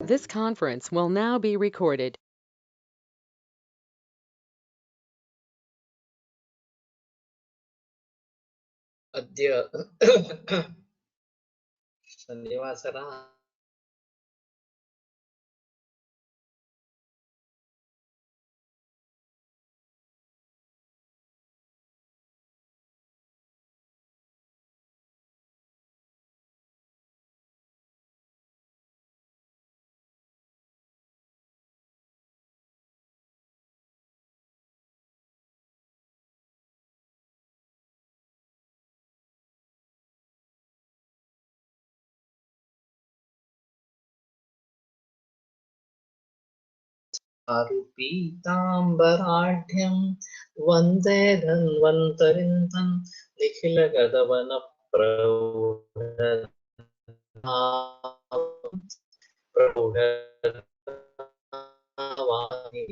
This conference will now be recorded. अद्य शनिवासर पीताम्बराढ्यं वन्दे धन्वन्तरिं तं निखिलगदवनप्रौढवाणी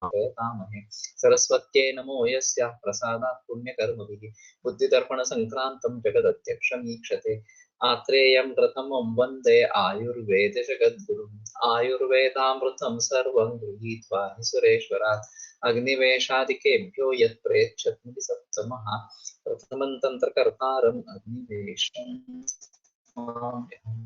प्रयतामहे सरस्वत्यै नमो यस्याः प्रसादात् पुण्यकर्मभिः बुद्धिदर्पणसङ्क्रान्तं जगदध्यक्षमीक्षते आत्रेयं प्रथमं वन्दे आयुर्वेदजगद्गुरुम् आयुर्वेदामृतं सर्वं गृहीत्वा हि सुरेश्वरात् अग्निवेशादिकेभ्यो यत्प्रेच्छति सप्तमः प्रथमं तन्त्रकर्तारम् अग्निवेशं समाम्यहम्।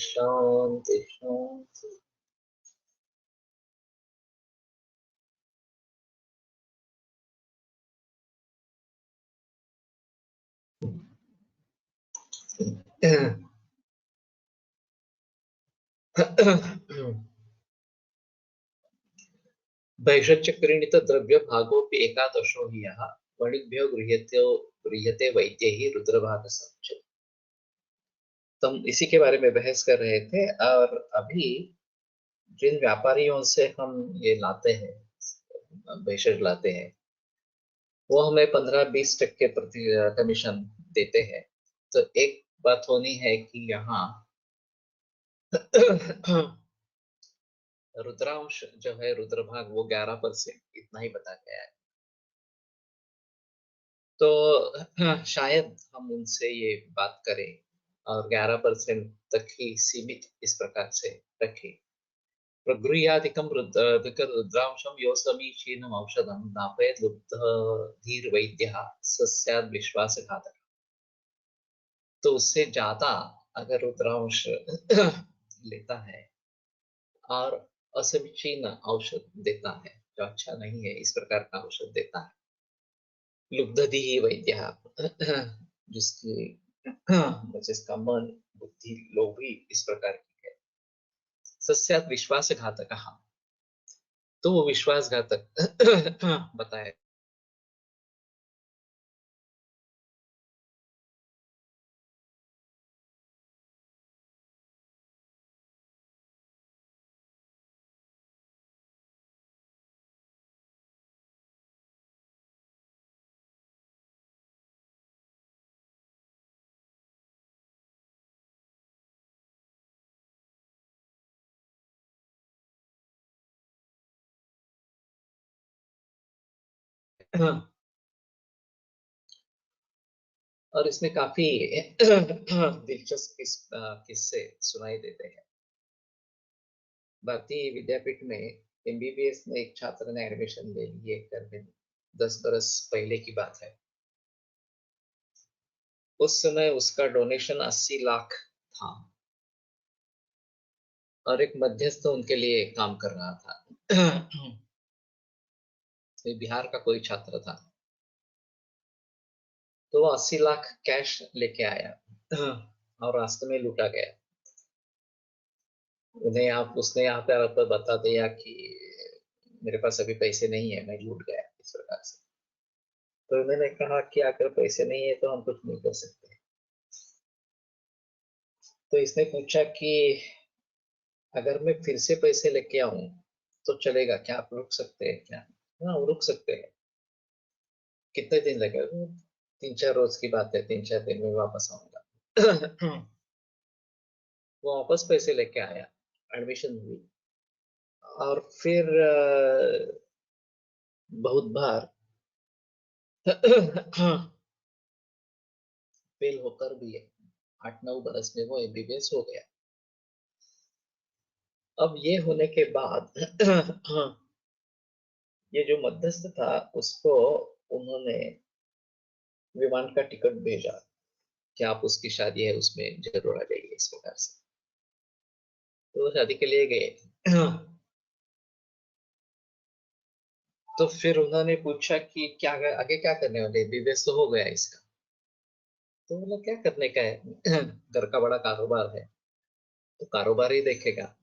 शान्ति शान्ति। भैषच्चक्रीणितद्रव्यभागोऽपि एकादशो हि यः वणिग्भ्यो गृह्यते वैद्यैः रुद्रभागसञ्चय। तो हम इसी के बारे में बहस कर रहे थे और अभी जिन व्यापारियों से हम ये लाते हैं, भेषज लाते हैं, वो हमें 15-20% प्रति कमीशन देते हैं। तो एक बात होनी है कि यहाँ रुद्रांश जो है, रुद्रभाग, वो 11% इतना ही बता गया है। तो शायद हम उनसे ये बात करें और 11% तक ही सीमित इस प्रकार से रखें। प्रगृह्यादिकं रुद्रांशं यो समीचीनम् औषधं नापयेत् लुब्धधीर्वैद्यः स स्यात् विश्वासघातकः। तो उससे ज्यादा अगर रुद्रांश लेता है और असमीचीन औषध देता है, जो अच्छा नहीं है, इस प्रकार का औषध देता है, लुब्धधि वैद्य, जिसका मन बुद्धि लोभी इस प्रकार की है, सस्यात् विश्वासघातकः, तो वो विश्वासघातक बताए। और इसमें काफी दिलचस्प किस्से सुनाई देते हैं। भारतीय विद्यापीठ में एमबीबीएस में एक छात्र ने एडमिशन ले लिए करीब 10 बरस पहले की बात है। उस समय उसका डोनेशन 80 लाख था और एक मध्यस्थ उनके लिए काम कर रहा था। ये बिहार का कोई छात्र था, तो वो 80 लाख कैश लेके आया और रास्ते में लूटा गया। उसने यहाँ पे आकर बता दिया कि मेरे पास अभी पैसे नहीं है, मैं लूट गया इस प्रकार से। तो उन्होंने कहा कि अगर पैसे नहीं है तो हम कुछ नहीं कर सकते। तो इसने पूछा कि अगर मैं फिर से पैसे लेके आऊं तो चलेगा क्या, आप रुक सकते हैं क्या? हाँ, रुक सकते हैं। कितने दिन लगेगा? 3-4 रोज की बात है, 3-4 दिन में वापस आऊंगा। वो वापस पैसे लेके आया, एडमिशन हुई, और फिर बहुत बार फेल होकर भी 8-9 बरस में वो एमबीबीएस हो गया। अब ये होने के बाद ये जो मध्यस्थ था उसको उन्होंने विमान का टिकट भेजा कि आप उसकी शादी है उसमें जरूर आ जाइए इस प्रकार से। तो वो शादी के लिए गए। तो फिर उन्होंने पूछा कि क्या आगे क्या करने वाले, एमबीबीएस तो हो गया इसका। तो बोला क्या करने का है? घर का बड़ा कारोबार है, तो कारोबार ही देखेगा।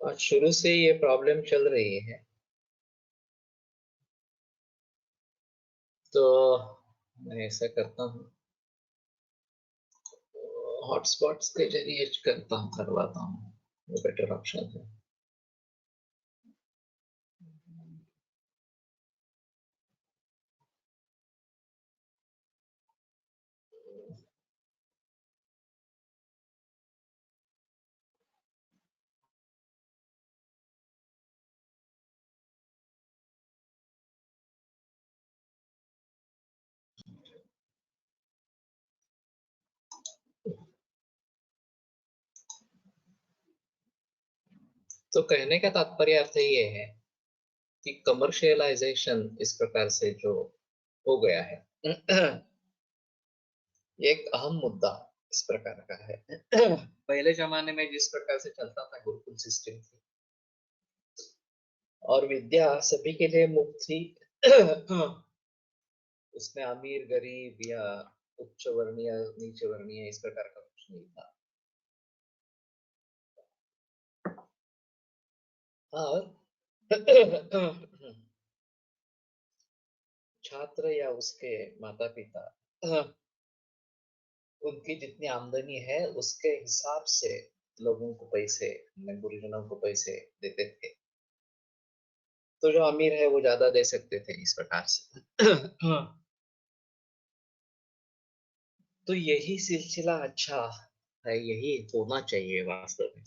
और शुरू से ये प्रॉब्लम चल रही है, तो मैं ऐसा करता हूँ, हॉटस्पॉट्स के जरिए करवाता हूँ, वो बेटर ऑप्शन है। तो कहने का तात्पर्य अर्थ ये है कि कमर्शियलाइजेशन इस प्रकार से जो हो गया है, ये एक अहम मुद्दा इस प्रकार का है। पहले जमाने में जिस प्रकार से चलता था गुरुकुल सिस्टम थी, और विद्या सभी के लिए मुफ्त थी। उसमें अमीर गरीब या उच्च वर्णीय नीचे वर्णीय इस प्रकार का कुछ नहीं था। और छात्र या उसके माता पिता, उनकी जितनी आमदनी है उसके हिसाब से लोगों को पैसे, गुरुजनों को पैसे देते थे। तो जो अमीर है वो ज्यादा दे सकते थे इस प्रकार से। तो यही सिलसिला अच्छा है, यही होना चाहिए वास्तव में।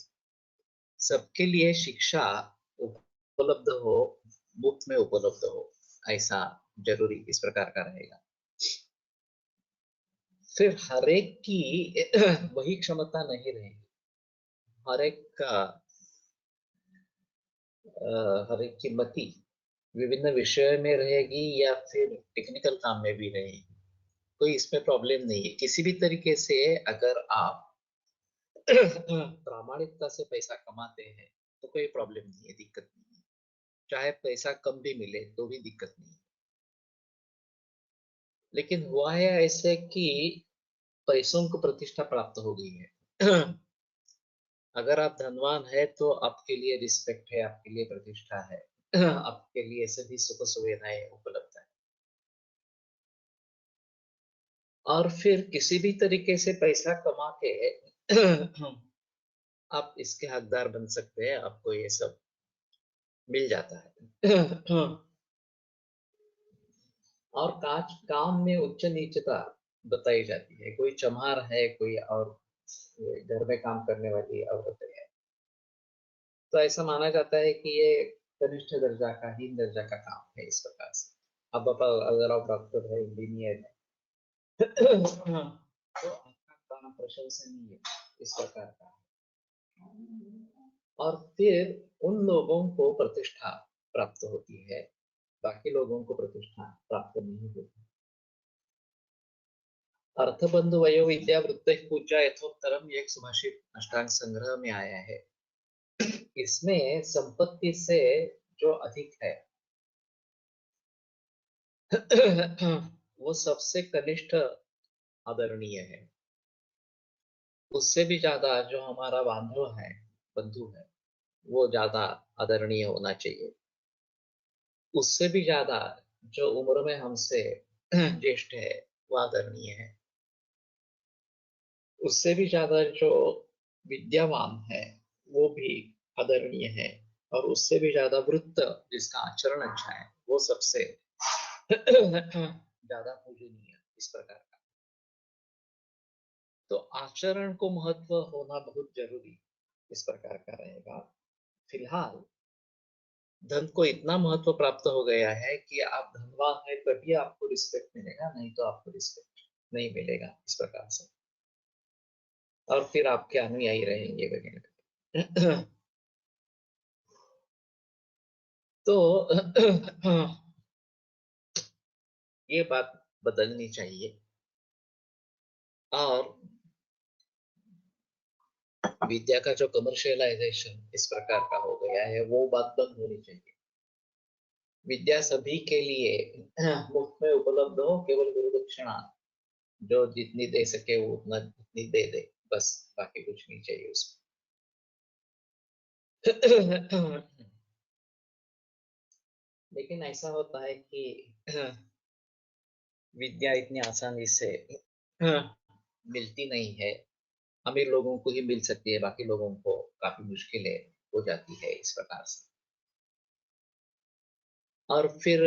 सबके लिए शिक्षा उपलब्ध हो, मुफ्त में उपलब्ध हो। ऐसा जरूरी इस प्रकार का रहेगा। फिर हर एक की वही क्षमता नहीं रहेगी। हर एक का हर एक की मति विभिन्न विषय में रहेगी या फिर टेक्निकल काम में भी रहेगी। कोई इसमें प्रॉब्लम नहीं है। किसी भी तरीके से अगर आप प्रामाणिकता से पैसा कमाते हैं तो कोई प्रॉब्लम नहीं है, दिक्कत नहीं है। चाहे पैसा कम भी मिले तो भी दिक्कत नहीं है। लेकिन हुआ है ऐसे कि पैसों को प्रतिष्ठा प्राप्त हो गई है। अगर आप धनवान है तो आपके लिए रिस्पेक्ट है, आपके लिए प्रतिष्ठा है, आपके लिए सभी सुख सुविधाएं उपलब्ध है। और फिर किसी भी तरीके से पैसा कमा के आप इसके हकदार बन सकते हैं, आपको ये सब मिल जाता है। और काज काम में उच्च नीचता बताई जाती है। कोई चमार है, कोई और घर में काम करने वाली औरतें हैं, तो ऐसा माना जाता है कि ये कनिष्ठ दर्जा का, हीन दर्जा का काम है इस प्रकार से। अब अगर आप डॉक्टर है, इंजीनियर है, तो आपका काम प्रशंसनीय है इस प्रकार का। और फिर उन लोगों को प्रतिष्ठा प्राप्त होती है, बाकी लोगों को प्रतिष्ठा प्राप्त नहीं होती। अर्थबंधु वयो विद्या वृत्ति पूजा यथोत्तरम एक सुभाषित अष्टांग संग्रह में आया है। इसमें संपत्ति से जो अधिक है वो सबसे कनिष्ठ आदरणीय है। उससे भी ज्यादा जो हमारा बंधु है वो ज्यादा आदरणीय होना चाहिए। उससे भी ज्यादा जो उम्र में हमसे ज्येष्ठ है वो आदरणीय है। उससे भी ज्यादा जो विद्यावान है वो भी आदरणीय है। और उससे भी ज्यादा वृत्त जिसका आचरण अच्छा है वो सबसे ज्यादा पूजनीय इस प्रकार का। तो आचरण को महत्व होना बहुत जरूरी इस प्रकार का रहेगा। फिलहाल धन को इतना महत्व प्राप्त हो गया है कि आप धनवान है तभी आपको रिस्पेक्ट मिलेगा, नहीं तो आपको रिस्पेक्ट नहीं मिलेगा इस प्रकार से। और फिर आपके अनुयायी रहेंगे वगैरह। तो ये बात बदलनी चाहिए। और विद्या का जो कमर्शियलाइजेशन इस प्रकार का हो गया है वो बात बंद होनी चाहिए। विद्या सभी के लिए मुफ्त में उपलब्ध हो, केवल गुरु दक्षिणा जो जितनी दे सके वो उतना उतनी दे दे, बस, बाकी कुछ नहीं चाहिए उसमें। लेकिन ऐसा होता है कि विद्या इतनी आसानी से मिलती नहीं है। अमीर लोगों को ही मिल सकती है, बाकी लोगों को काफी मुश्किलें हो जाती है इस प्रकार से। और फिर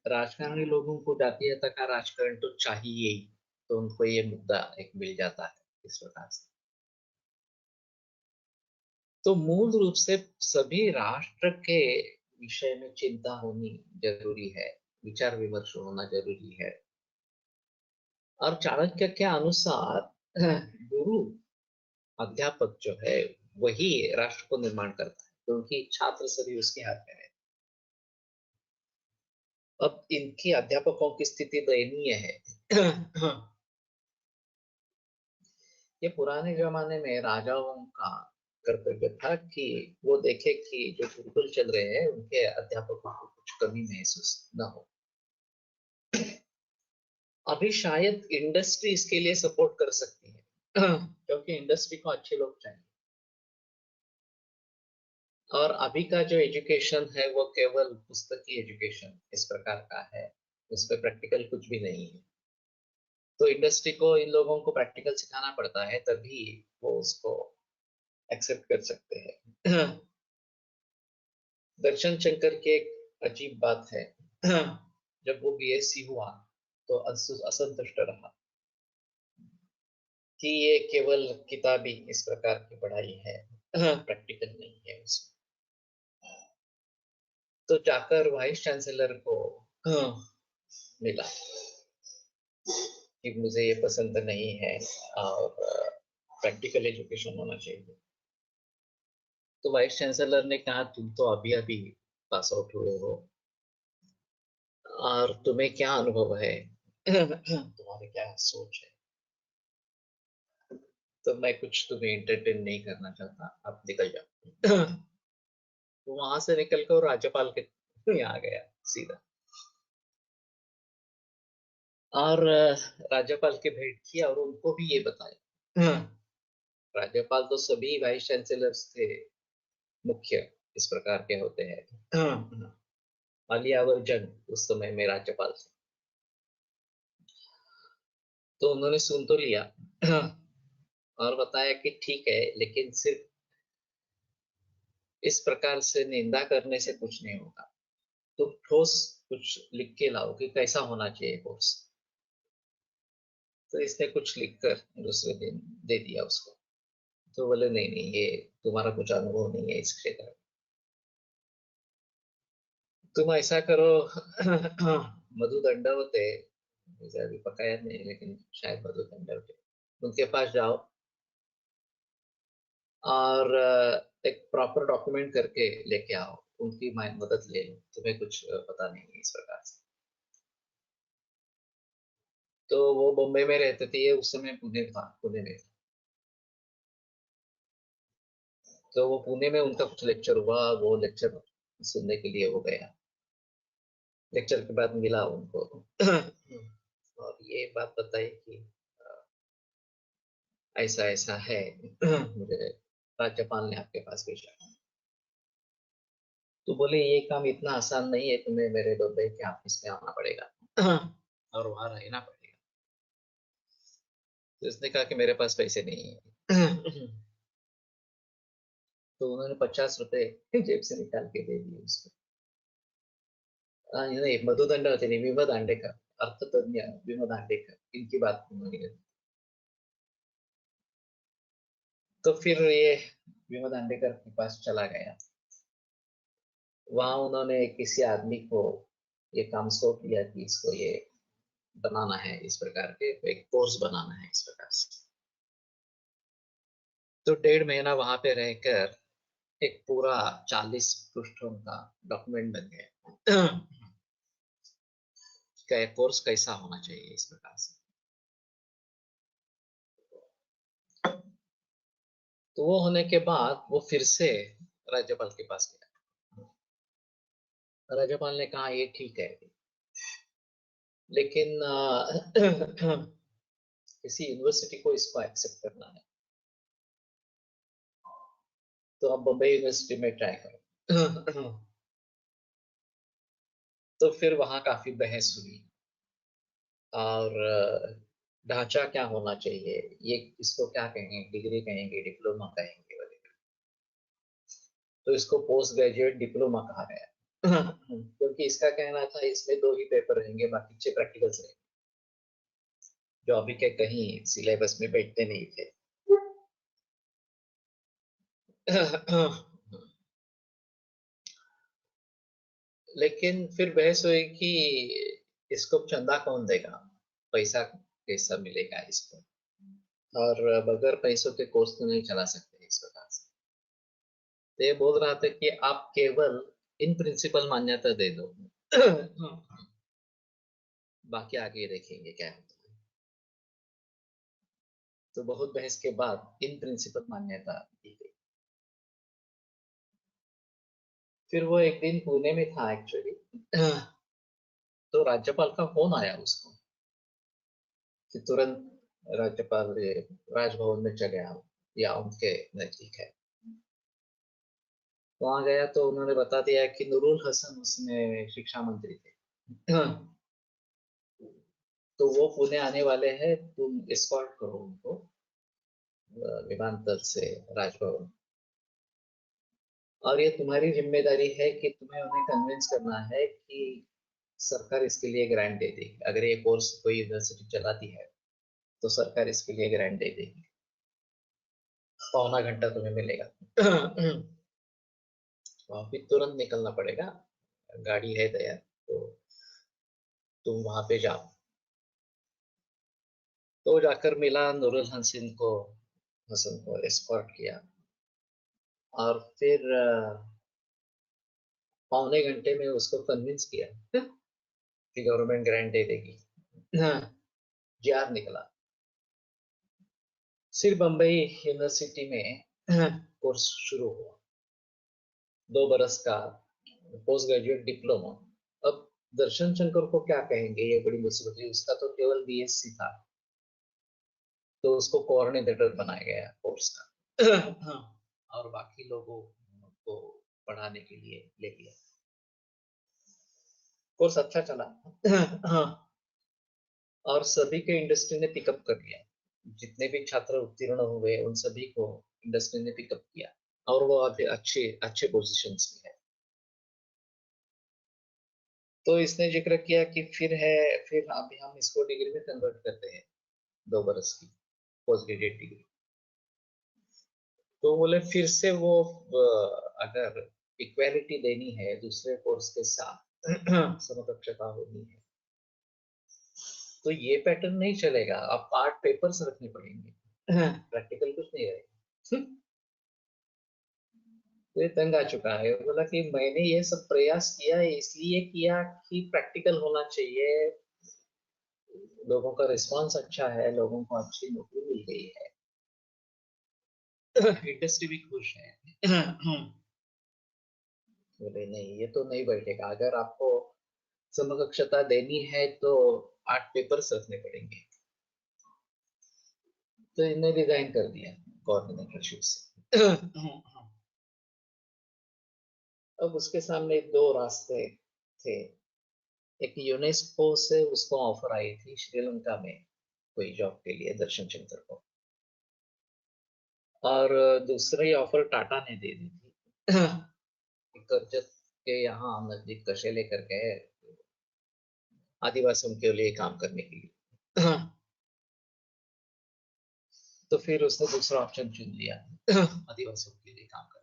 राजकारणी लोगों को जातीयता का राजकारण तो चाहिए ही, तो उनको ये मुद्दा एक मिल जाता है इस प्रकार से। तो मूल रूप से सभी राष्ट्र के विषय में चिंता होनी जरूरी है, विचार विमर्श होना जरूरी है। और चाणक्य के अनुसार गुरु, अध्यापक जो है वही राष्ट्र को निर्माण करता है, क्योंकि छात्र सभी उसके हाथ में है। अब इनकी अध्यापकों की स्थिति दयनीय है। ये पुराने जमाने में राजाओं का कर्तव्य था कि वो देखे कि जो गुरुकुल चल रहे हैं उनके अध्यापकों को कुछ कमी महसूस न हो। अभी शायद इंडस्ट्री इसके लिए सपोर्ट कर सकती है, क्योंकि इंडस्ट्री को अच्छे लोग चाहिए। और अभी का जो एजुकेशन है वो केवल पुस्तकी एजुकेशन इस प्रकार का है, उसमें प्रैक्टिकल कुछ भी नहीं है। तो इंडस्ट्री को इन लोगों को प्रैक्टिकल सिखाना पड़ता है, तभी वो उसको एक्सेप्ट कर सकते हैं। दर्शन शंकर की एक अजीब बात है। जब वो बीएससी हुआ तो असंतुष्ट रहा कि ये केवल किताबी इस प्रकार की पढ़ाई है, प्रैक्टिकल नहीं है उसमें। तो जाकर वाइस चांसलर को मिला कि मुझे ये पसंद नहीं है और प्रैक्टिकल एजुकेशन होना चाहिए। तो वाइस चांसलर ने कहा तुम तो अभी अभी पास आउट हुए हो और तुम्हें क्या अनुभव है तुम्हारी क्या सोच है। तो मैं कुछ तुम्हें एंटरटेन नहीं करना चाहता, आप निकल जाओ। तो वहां से निकल कर राज्यपाल के यहाँ गया सीधा और राज्यपाल की भेंट की और उनको भी ये बताया। राज्यपाल तो सभी वाइस चांसलर्स थे मुख्य इस प्रकार के होते हैं। आलियावर जंग उस समय में राज्यपाल थे। तो उन्होंने सुन तो लिया और बताया कि ठीक है, लेकिन सिर्फ इस प्रकार से निंदा करने से कुछ नहीं होगा। तो ठोस कुछ लिख के लाओ कि कैसा होना चाहिए कोर्स। तो इसने कुछ लिखकर दूसरे दिन दे दिया उसको। तो बोले नहीं नहीं, ये तुम्हारा कुछ अनुभव नहीं है इस क्षेत्र में, तुम ऐसा करो। मधु दंडवत है, मुझे अभी पक्का याद नहीं लेकिन शायद मधु दंडवत है, उनके पास जाओ और एक प्रॉपर डॉक्यूमेंट करके लेके आओ, उनकी मदद ले लो, तुम्हें कुछ पता नहीं है इस प्रकार से। तो वो बॉम्बे में रहते थे, ये उस समय पुणे में था। तो वो पुणे में उनका कुछ लेक्चर हुआ, वो लेक्चर सुनने के लिए वो गया। लेक्चर के बाद मिला उनको और ये बात बताई कि ऐसा ऐसा है। मुझे राज्यपाल ने आपके पास भेजा। तो बोले ये काम इतना आसान नहीं है, तुम्हें मेरे बम्बई के ऑफिस में आना पड़ेगा और वहां रहना पड़ेगा। तो उसने कहा कि मेरे पास पैसे नहीं है। तो उन्होंने 50 रुपए जेब से निकाल के दे दिए उसको। नहीं, मधुदंड होते नहीं, विमल दांडेकर, अर्थतज्ञ विमल दांडेकर, इनकी बात उन्होंने की। तो फिर ये विमल दांडेकर के पास चला गया। वहां उन्होंने किसी आदमी को ये काम सौंप दिया कि इसको ये बनाना है, इस प्रकार के एक कोर्स बनाना है इस प्रकार से। तो 1.5 महीना वहां पे रहकर एक पूरा 40 पृष्ठों का डॉक्यूमेंट बन गया। क्या कोर्स कैसा होना चाहिए इस प्रकार से। तो वो होने के बाद वो फिर से राज्यपाल के पास गया। राज्यपाल ने कहा ये ठीक है, लेकिन किसी यूनिवर्सिटी को इसको एक्सेप्ट करना है, तो आप बम्बई यूनिवर्सिटी में ट्राई करो। तो फिर वहां काफी बहस हुई और ढांचा क्या होना चाहिए, ये इसको क्या कहेंगे, डिग्री कहेंगे, डिप्लोमा कहेंगे वगैरह। तो इसको पोस्ट ग्रेजुएट डिप्लोमा कहा गया। क्योंकि इसका कहना था इसमें 2 ही पेपर रहेंगे, बाकी 6 प्रैक्टिकल्स रहेंगे, जो अभी के कहीं सिलेबस में बैठते नहीं थे। लेकिन फिर बहस हुई कि इसको चंदा कौन देगा, पैसा कैसा मिलेगा इसको, और बगैर पैसों के कोर्स तो नहीं चला सकते इस प्रकार से। तो ये बोल रहा था कि आप केवल इन प्रिंसिपल मान्यता दे दो। बाकी आगे देखेंगे क्या होता है। तो बहुत बहस के बाद इन प्रिंसिपल मान्यता दी गई। फिर वो एक दिन पुणे में था एक्चुअली। तो राज्यपाल का फोन आया उसको कि तुरंत राज्यपाल राजभवन में चले आओ, या उनके नजदीक है। वहां गया तो उन्होंने बता दिया कि नूरुल हसन उसमें शिक्षा मंत्री थे। तो वो पुणे आने वाले हैं, तुम एस्कॉर्ट करो उनको विमानतल से राजभवन। और ये तुम्हारी जिम्मेदारी है कि तुम्हें उन्हें कन्विंस करना है कि सरकार इसके लिए ग्रांट दे देगी। अगर ये कोर्स कोई यूनिवर्सिटी चलाती है तो सरकार इसके लिए ग्रांट दे देगी, पौना घंटा तुम्हें मिलेगा। वहां फिर तुरंत निकलना पड़ेगा, गाड़ी है तैयार। तो तुम वहां पे जाओ। तो जाकर मिला नूरुल हसन को एस्कॉर्ट किया, और फिर पौने घंटे में उसको कन्विंस किया कि गवर्नमेंट ग्रांट दे देगी। जीआर निकला। फिर बम्बई यूनिवर्सिटी में कोर्स शुरू हुआ, 2 बरस का पोस्ट ग्रेजुएट डिप्लोमा। अब दर्शन शंकर को क्या कहेंगे, ये बड़ी मुसीबत है। उसका तो केवल बीएससी था, तो उसको कोऑर्डिनेटर बनाया गया कोर्स का। और बाकी लोगों को पढ़ाने के लिए ले लिया। कोर्स अच्छा चला। हाँ, और सभी के इंडस्ट्री ने पिकअप कर लिया। जितने भी छात्र उत्तीर्ण हुए उन सभी को इंडस्ट्री ने पिकअप किया, और वो अभी अच्छे अच्छे पोजीशंस में है। तो इसने जिक्र किया कि फिर अभी हम इसको डिग्री में कन्वर्ट करते हैं, 2 बरस की पोस्ट ग्रेजुएट डिग्री। तो बोले फिर से वो अगर इक्वालिटी देनी है दूसरे कोर्स के साथ, समकक्षता होनी है, तो ये पैटर्न नहीं चलेगा। अब पार्ट पेपर्स रखने पड़ेंगे, प्रैक्टिकल कुछ नहीं रहेगा। तो ये तंग आ चुका है। बोला कि मैंने ये सब प्रयास किया, इसलिए किया कि प्रैक्टिकल होना चाहिए, लोगों का रिस्पांस अच्छा है, लोगों को अच्छी नौकरी मिल गई है, इंडस्ट्री भी खुश है। बोले नहीं, ये तो नहीं बैठेगा। अगर आपको समकक्षता देनी है तो 8 पेपर्स रखने पड़ेंगे। तो इन्हें रिजाइन कर दिया कोऑर्डिनेटरशिप से। अब उसके सामने 2 रास्ते थे। एक यूनेस्को से उसको ऑफर आई थी श्रीलंका में कोई जॉब के लिए, दर्शन शंकर को, और दूसरी ऑफर टाटा ने दे दी थी। कर्जत के यहाँ नजदीक कशेले करके है, आदिवासियों के लिए काम करने के लिए। तो फिर उसने दूसरा ऑप्शन चुन लिया, आदिवासियों के लिए काम करने।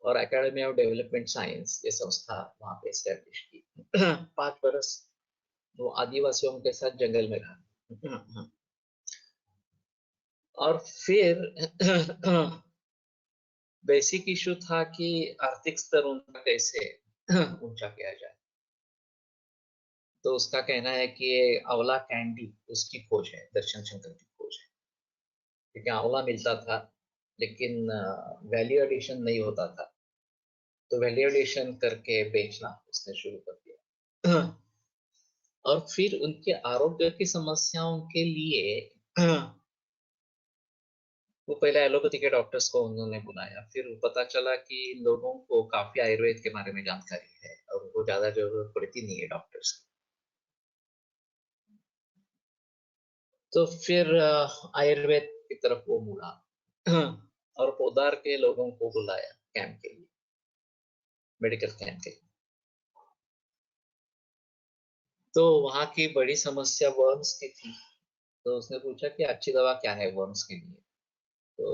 और एकेडमी ऑफ डेवलपमेंट साइंस ये संस्था वहां पे एस्टेब्लिश की। 5 बरस वो आदिवासियों के साथ जंगल में रहा। और फिर बेसिक इशू था कि आर्थिक स्तर उनका कैसे ऊंचा किया जाए। तो उसका कहना है कि ये आंवला कैंडी उसकी खोज है, दर्शन शंकर की खोज है। क्योंकि आंवला मिलता था लेकिन वैल्यू एडिशन नहीं होता था, तो वैल्यू एडिशन करके बेचना उसने शुरू कर दिया। और फिर उनके आरोग्य की समस्याओं के लिए वो पहले एलोपैथी के डॉक्टर्स को उन्होंने बुलाया। फिर पता चला कि लोगों को काफी आयुर्वेद के बारे में जानकारी है और उनको ज्यादा जरूरत पड़ती नहीं है डॉक्टर्स की। तो फिर आयुर्वेद की तरफ वो मुड़ा। और पोदार के लोगों को बुलाया कैंप के लिए, मेडिकल कैंप के लिए। तो वहाँ की बड़ी समस्या वर्म्स की थी। तो उसने पूछा कि अच्छी दवा क्या है वर्म्स के लिए। तो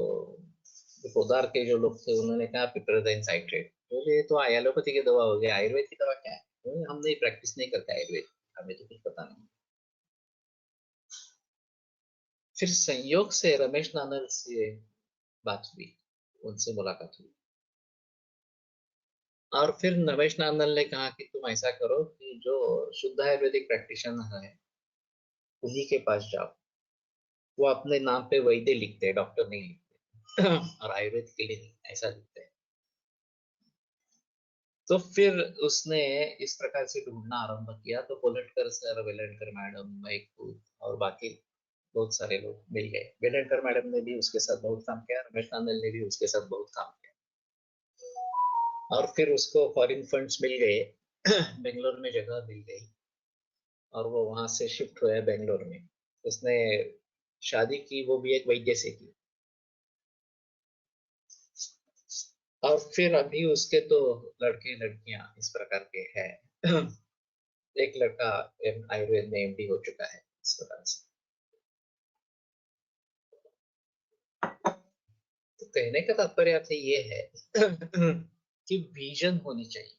पोदार के जो लोग थे उन्होंने कहा पिपरडाइन साइट्रेट। बोले ये तो एलोपैथी की दवा हो गई, आयुर्वेद की दवा क्या है? बोले, हम नहीं, प्रैक्टिस नहीं करते आयुर्वेद, हमें तो कुछ पता नहीं। फिर संयोग से रमेश नानल से बात हुई, उनसे मुलाकात हुई। और फिर रमेश नानल ने कहा कि तुम ऐसा करो कि जो शुद्ध आयुर्वेदिक प्रैक्टिशनर है उन्हीं के पास जाओ। वो अपने नाम पे वैद्य लिखते हैं, डॉक्टर नहीं लिखते। और आयुर्वेद के लिए नहीं, ऐसा लिखते हैं। तो फिर उसने इस प्रकार से ढूंढना आरंभ किया। तो कोलटकर सर, वेलणकर मैडम, महकूद और बाकी बहुत सारे लोग मिल गए। वेलणकर मैडम ने भी उसके साथ बहुत काम किया, रमेश नानल ने भी उसके साथ बहुत काम किया। और फिर उसको फॉरेन फंड्स मिल गए। बेंगलोर में जगह मिल गई और वो वहां से शिफ्ट हुआ बेंगलोर में। उसने शादी की, वो भी एक वैद्य से की। और फिर अभी उसके तो लड़के लड़कियां इस प्रकार के हैं। एक लड़का आयुर्वेद में एमडी हो चुका है इस प्रकार से। तो कहने का तात्पर्य अर्थ ये है कि विजन होनी चाहिए।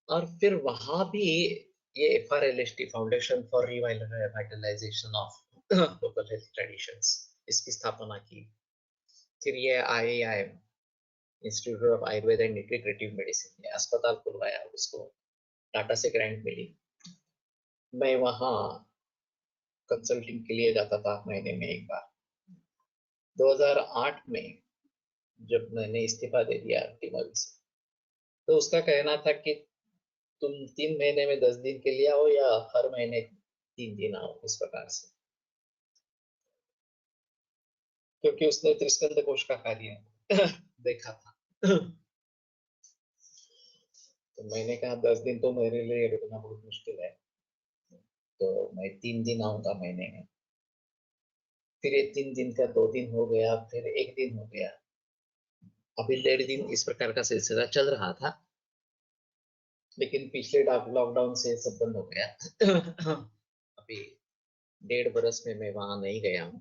और फिर वहां भी ये FRLST, foundation for revitalisation of local health traditions, इसकी स्थापना की। फिर ये IAIM, institute of Ayurveda and integrative medicine, ये अस्पताल खुलवाया, उसको टाटा से ग्रांट मिली। मैं वहाँ कंसल्टिंग के लिए जाता था महीने में एक बार। 2008 में जब मैंने इस्तीफा दे दिया टीमवी से, तो उसका कहना था कि तुम 3 महीने में 10 दिन के लिए आओ या हर महीने 3 दिन आओ, इस प्रकार से। क्योंकि उसने त्रिस्कंद कोश का कार्य देखा था। तो मैंने कहा 10 दिन तो मेरे लिए रुकना बहुत मुश्किल है, तो मैं 3 दिन आऊंगा महीने में। फिर ये 3 दिन का 2 दिन हो गया, फिर एक दिन हो गया, अभी 1.5 दिन, इस प्रकार का सिलसिला चल रहा था। लेकिन पिछले लॉकडाउन से सब बंद हो गया। अभी 1.5 बरस में मैं वहां नहीं गया हूँ।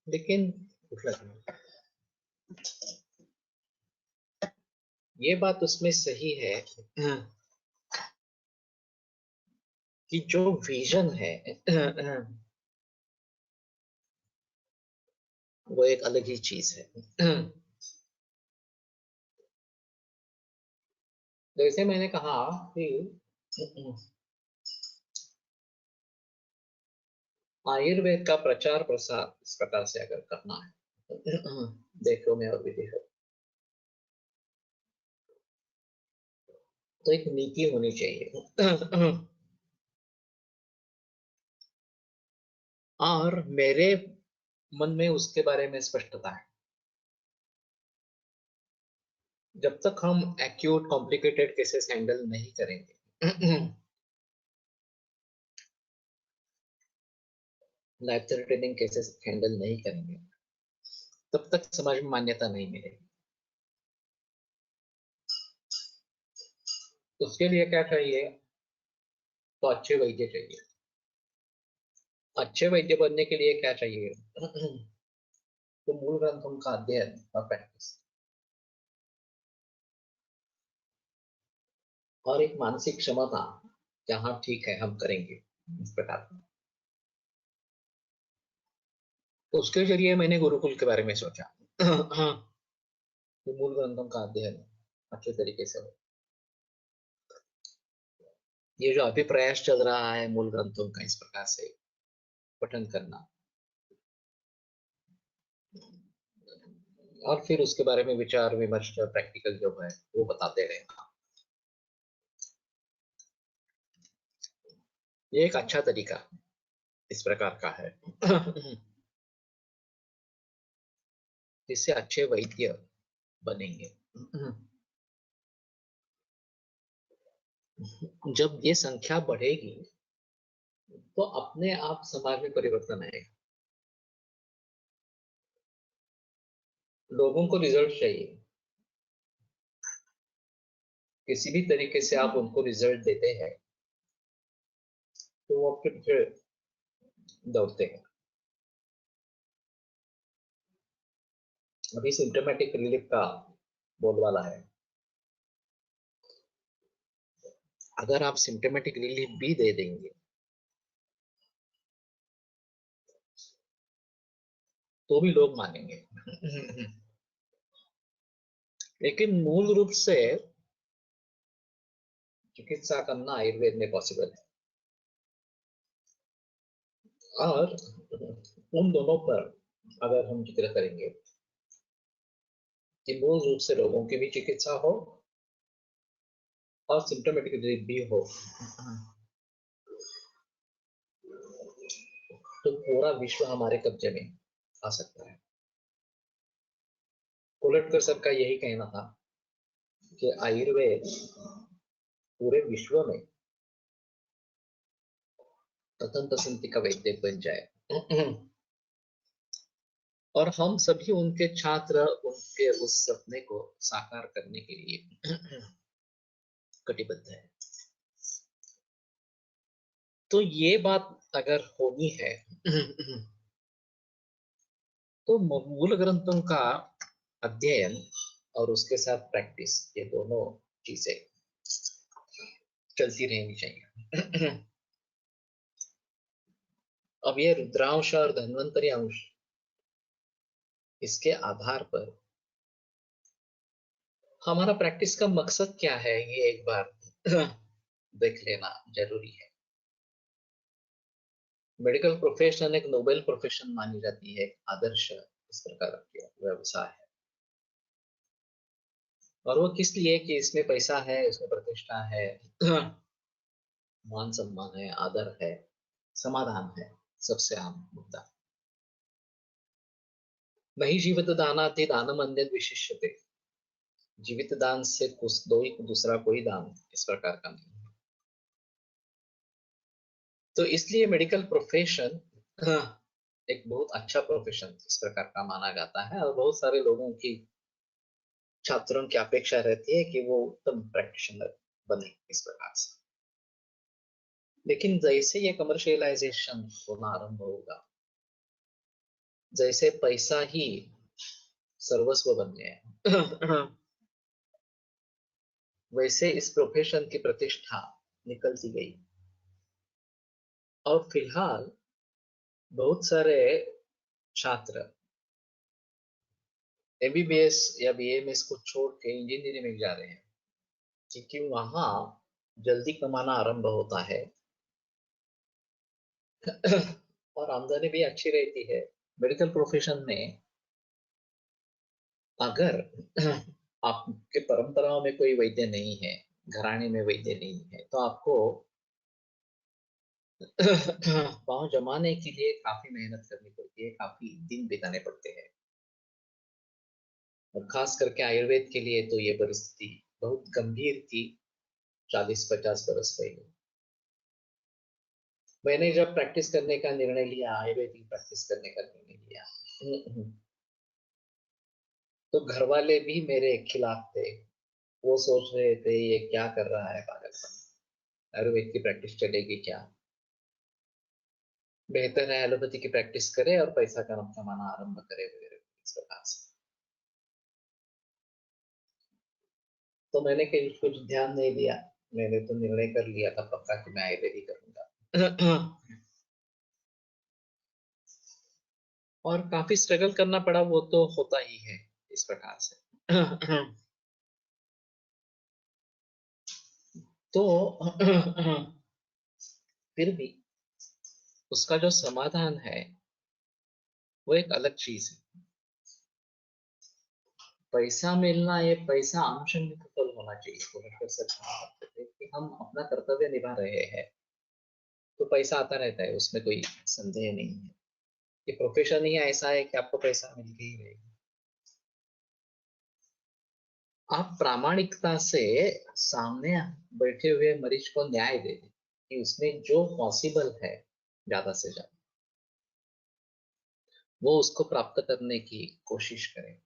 लेकिन ये बात उसमें सही है कि जो विजन है वो एक अलग ही चीज है। जैसे मैंने कहा कि आयुर्वेद का प्रचार प्रसार इस प्रकार से अगर करना है देखो में और विधि है, तो एक नीति होनी चाहिए। और मेरे मन में उसके बारे में स्पष्टता है। जब तक हम एक्यूट कॉम्प्लिकेटेड केसेस हैंडल नहीं करेंगे, लाइफ थ्रेटनिंग केसेस हैंडल नहीं करेंगे, तब तक समाज में मान्यता नहीं मिलेगी। उसके लिए क्या चाहिए? तो अच्छे वैद्य चाहिए। अच्छे वैद्य बनने के लिए क्या चाहिए? तो मूल ग्रंथों का अध्ययन और प्रैक्टिस, और एक मानसिक क्षमता, जहाँ ठीक है हम करेंगे, इस प्रकार। तो उसके जरिए मैंने गुरुकुल के बारे में सोचा। तो मूल ग्रंथों का अध्ययन अच्छे तरीके से हो। ये जो अभी प्रयास चल रहा है मूल ग्रंथों का इस प्रकार से पठन करना, और फिर उसके बारे में विचार विमर्श, प्रैक्टिकल जो है वो बताते रहना, ये एक अच्छा तरीका इस प्रकार का है। जिससे अच्छे वैद्य बनेंगे। जब ये संख्या बढ़ेगी तो अपने आप समाज में परिवर्तन आएगा। लोगों को रिजल्ट चाहिए, किसी भी तरीके से आप उनको रिजल्ट देते हैं तो वो आपके पीछे दौड़ते हैं। अभी सिम्टोमेटिक रिलीफ का बोलबाला है। अगर आप सिम्टोमेटिक रिलीफ भी दे देंगे तो भी लोग मानेंगे। लेकिन मूल रूप से चिकित्सा करना आयुर्वेद में पॉसिबल है, और उन दोनों पर अगर हम जिक्र करेंगे कि मूल रूप से लोगों की भी चिकित्सा हो और सिम्टोमेटिक रिलीफ भी हो, तो पूरा विश्व हमारे कब्जे में आ सकता है। कोलटकर सबका यही कहना था कि आयुर्वेद पूरे विश्व में कथन पसंती का वैद्य बन जाए। और हम सभी उनके छात्र उनके उस सपने को साकार करने के लिए कटिबद्ध है। तो ये बात अगर होनी है तो मूल ग्रंथों का अध्ययन और उसके साथ प्रैक्टिस, ये दोनों चीजें चलती रहनी चाहिए। अब ये रुद्रांश और धन्वंतरी अंश, इसके आधार पर हमारा प्रैक्टिस का मकसद क्या है, ये एक बार देख लेना जरूरी है। मेडिकल प्रोफेशन एक नोबेल प्रोफेशन मानी जाती है, एक आदर्श इस प्रकार का व्यवसाय है। और वो किस लिए, कि इसमें पैसा है, इसमें प्रतिष्ठा है, मान सम्मान है, आदर है, समाधान है, सबसे आम मुद्दा। नहीं जीवित दानाति दानम अन्यद विशिष्यते, जीवित दान से कुछ दो ही दूसरा कोई दान इस प्रकार का नहीं है। तो इसलिए मेडिकल प्रोफेशन एक बहुत अच्छा प्रोफेशन इस प्रकार का माना जाता है, और बहुत सारे लोगों की, छात्रों की अपेक्षा रहती है कि वो उत्तम प्रैक्टिशनर बने इस प्रकार से। लेकिन जैसे ये कमर्शियलाइजेशन होना आरंभ होगा, जैसे पैसा ही सर्वस्व बन गया, वैसे इस प्रोफेशन की प्रतिष्ठा निकलती गई। और फिलहाल बहुत सारे छात्र एमबीबीएस या बीएमएस को छोड़ के इंजीनियरिंग में जा रहे हैं, क्योंकि वहां जल्दी कमाना आरंभ होता है और आमदनी भी अच्छी रहती है। मेडिकल प्रोफेशन में अगर आपके परंपराओं में कोई वैद्य नहीं है, घराने में वैद्य नहीं है, तो आपको पाँव जमाने के लिए काफी मेहनत करनी पड़ती है, काफी दिन बिताने पड़ते हैं। और खास करके आयुर्वेद के लिए तो ये परिस्थिति बहुत गंभीर थी 40-50 बरस पहले। मैंने जब प्रैक्टिस करने का निर्णय लिया, आयुर्वेदिक प्रैक्टिस करने का निर्णय लिया, तो घर वाले भी मेरे खिलाफ थे। वो सोच रहे थे ये क्या कर रहा है पागलपन, आयुर्वेद की प्रैक्टिस चलेगी क्या, बेहतर है एलोपैथी की प्रैक्टिस करे और पैसा कमाना आरंभ करे वगैरह इस प्रकार से। तो मैंने कहीं कुछ ध्यान नहीं दिया, मैंने तो निर्णय कर लिया था पक्का कि मैं आयुर्वेदिक करूंगा। और काफी स्ट्रगल करना पड़ा, वो तो होता ही है इस प्रकार से। तो फिर भी उसका जो समाधान है वो एक अलग चीज है। पैसा मिलना, ये पैसा आनुषंगिक फल होना चाहिए, तो डॉक्टर सर कहा करते थे कि हम अपना कर्तव्य निभा रहे हैं तो पैसा आता रहता है, उसमें कोई संदेह नहीं है। ये प्रोफेशन ही ऐसा है कि आपको पैसा मिल के ही रहेगा। आप प्रामाणिकता से सामने बैठे हुए मरीज को न्याय दे दें कि उसमें जो पॉसिबल है ज्यादा से ज्यादा वो उसको प्राप्त करने की कोशिश करें।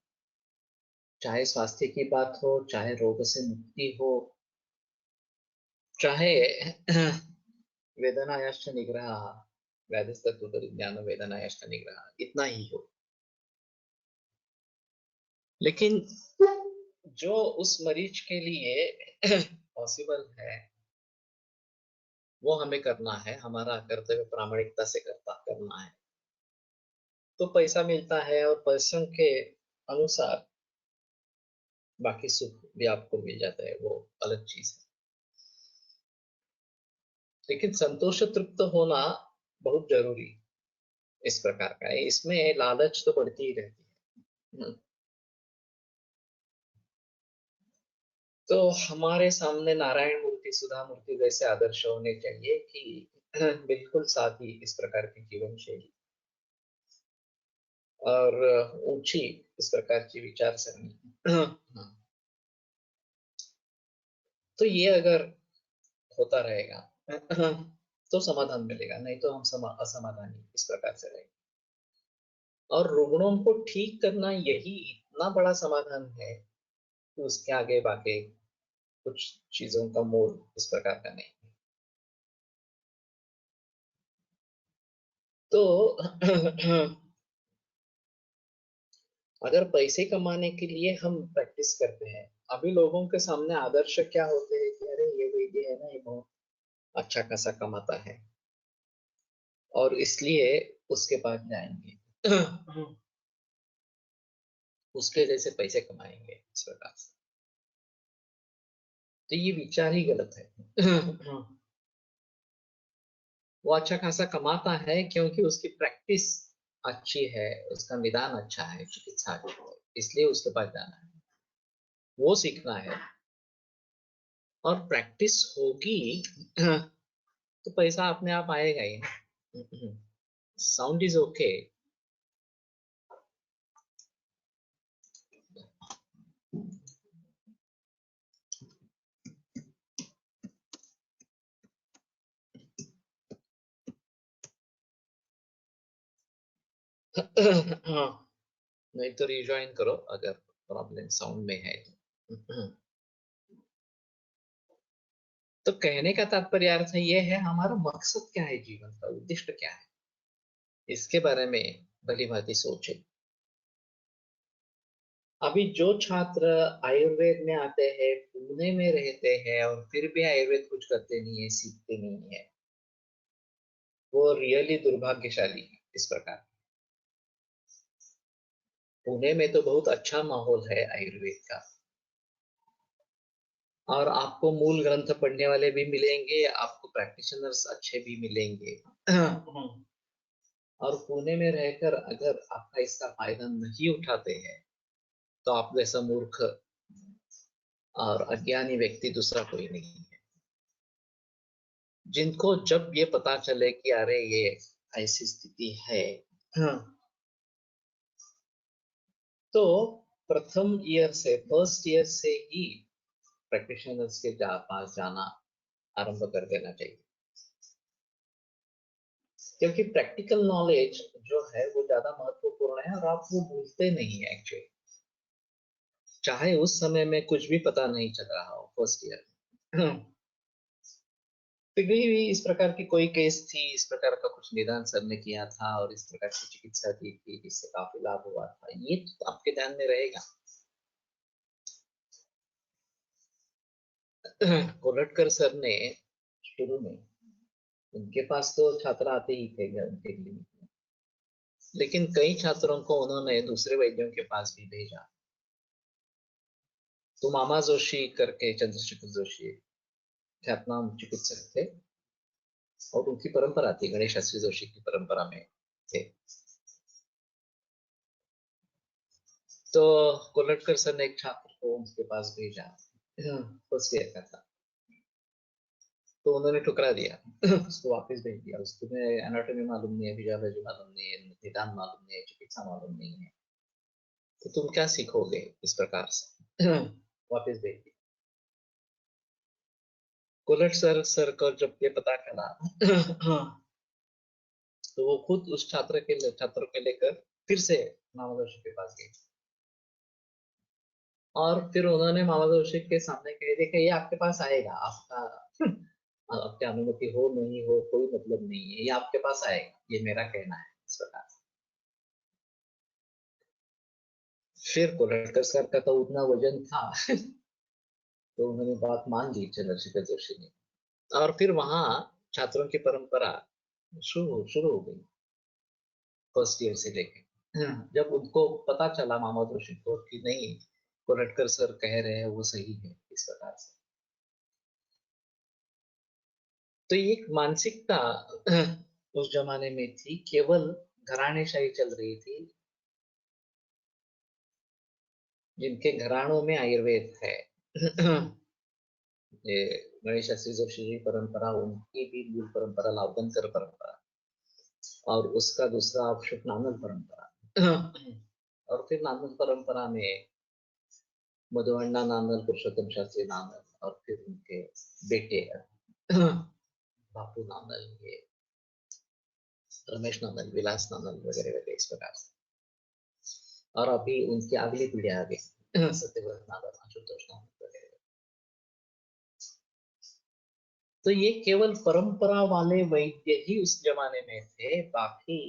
चाहे स्वास्थ्य की बात हो, चाहे रोग से मुक्ति हो, चाहे वेदनायाश्च निग्रह, व्याधिस्तत्व परिज्ञान वेदनायाश्च निग्रह, इतना ही हो। लेकिन जो उस मरीज के लिए पॉसिबल है वो हमें करना है, हमारा कर्तव्य प्रामाणिकता से करना है। तो पैसा मिलता है और पैसों के अनुसार बाकी सुख भी आपको मिल जाता है, वो अलग चीज है। लेकिन संतोष तृप्त होना बहुत जरूरी इस प्रकार का है, इसमें लालच तो बढ़ती ही रहती है। तो हमारे सामने नारायण मूर्ति, सुधा मूर्ति जैसे आदर्श होने चाहिए कि बिल्कुल साथी इस प्रकार की जीवन शैली और ऊंची इस प्रकार की विचारसरणी। तो ये अगर होता रहेगा तो समाधान मिलेगा, नहीं तो हम असमाधानी इस प्रकार से रहेंगे। और रुग्णों को ठीक करना यही इतना बड़ा समाधान है कि उसके आगे बाकी कुछ चीजों का मोल इस प्रकार का नहीं है। तो अगर पैसे कमाने के लिए हम प्रैक्टिस करते हैं, अभी लोगों के सामने आदर्श क्या होते हैं कि अरे ये वैद्य है ना, ये बहुत अच्छा खासा कमाता है और इसलिए उसके पास जाएंगे। उसके जैसे पैसे कमाएंगे इस प्रकार से। तो ये विचार ही गलत है। वो अच्छा खासा कमाता है क्योंकि उसकी प्रैक्टिस अच्छी है, उसका निदान अच्छा है, चिकित्सा अच्छी है, इसलिए उसके पास जाना है, वो सीखना है। और प्रैक्टिस होगी तो पैसा अपने आप आएगा ही। Sound is okay. नहीं तो रिज्वाइन करो अगर प्रॉब्लम साउंड में है तो। तो कहने का तात्पर्य अर्थ ये है, हमारा मकसद क्या है, जीवन का उद्देश्य क्या है, इसके बारे में भली भांति सोचे। अभी जो छात्र आयुर्वेद में आते हैं, पुणे में रहते हैं और फिर भी आयुर्वेद कुछ करते नहीं है, सीखते नहीं है, वो रियली दुर्भाग्यशाली है इस प्रकार। पुणे में तो बहुत अच्छा माहौल है आयुर्वेद का, और आपको मूल ग्रंथ पढ़ने वाले भी मिलेंगे, आपको प्रैक्टिशनर्स अच्छे भी मिलेंगे। और पुणे में रहकर अगर आपका इसका फायदा नहीं उठाते हैं, तो आप जैसा मूर्ख और अज्ञानी व्यक्ति दूसरा कोई नहीं है। जिनको जब ये पता चले कि अरे ये ऐसी स्थिति है, तो प्रथम ईयर से, फर्स्ट ईयर से ही प्रैक्टिशनर्स के पास जाना आरंभ कर देना चाहिए। क्योंकि प्रैक्टिकल नॉलेज जो है वो ज्यादा महत्वपूर्ण है और आप वो भूलते नहीं है एक्चुअली, चाहे उस समय में कुछ भी पता नहीं चल रहा हो फर्स्ट ईयर में। पिघली भी इस प्रकार की कोई केस थी, इस प्रकार का कुछ निदान सर ने किया था और इस प्रकार की चिकित्सा दी थी जिससे काफी लाभ हुआ था, ये तो आपके ध्यान में रहेगा। कोलटकर सर ने शुरू में, उनके पास तो छात्र आते ही थे उनके लिए, लेकिन कई छात्रों को उन्होंने दूसरे वैद्यों के पास भी भेजा। तो मामा जोशी करके, चंद्रशेखर जोशी ख्यातनाम चिकित्सक थे और उनकी परंपरा थी, गणेश शास्त्री जोशी की परंपरा में थे। तो कोलटकर सर ने एक छात्र को उनके पास भेजा, फर्स्ट ईयर का था, तो उन्होंने ठुकरा दिया। उसको वापस भेज दिया। उसको एनाटॉमी मालूम नहीं है, फिजियोलॉजी मालूम नहीं है, निदान मालूम नहीं है, चिकित्सा मालूम नहीं है, तो तुम क्या सीखोगे इस प्रकार से। वापस भेज दिया। कोलट सर को जब ये पता चला, तो वो खुद उस छात्र के लेकर फिर से मामा जोशी के पास गए और फिर उन्होंने मामा जोशी के सामने कह दिया कि ये आपके पास आएगा, आपका आपकी अनुमति हो नहीं हो कोई मतलब नहीं है, ये आपके पास आएगा, ये मेरा कहना है इस प्रकार। फिर कोलटकर सर का तो उतना वजन था, तो उन्होंने बात मान ली चंद्रशेखर जोशी ने, और फिर वहां छात्रों की परंपरा शुरू हो गई फर्स्ट ईयर से लेके। जब उनको पता चला मामा जोशी को कि नहीं, कोलटकर सर कह रहे हैं वो सही है इस प्रकार से, तो ये एक मानसिकता उस जमाने में थी, केवल घरानेशाही चल रही थी, जिनके घरानों में आयुर्वेद है। ये गणेश शास्त्री जोशी जी परंपरा, उनकी भी मूल परंपरा लावगंकर परंपरा, और उसका दूसरा ऑप्शन नानद परंपरा। और फिर नानद परंपरा में मधुवन्ना नानद, पुरुषोत्तम शास्त्री नानद, और फिर उनके बेटे बापू नानद, ये रमेश नानद, विलास नानद वगैरह वगैरह इस प्रकार से। और अभी उनकी अगली पीढ़ी आ गई, सत्यव्रत नानद, आशुतोष नानद वगैरह। तो ये केवल परंपरा वाले वैद्य ही उस जमाने में थे, बाकी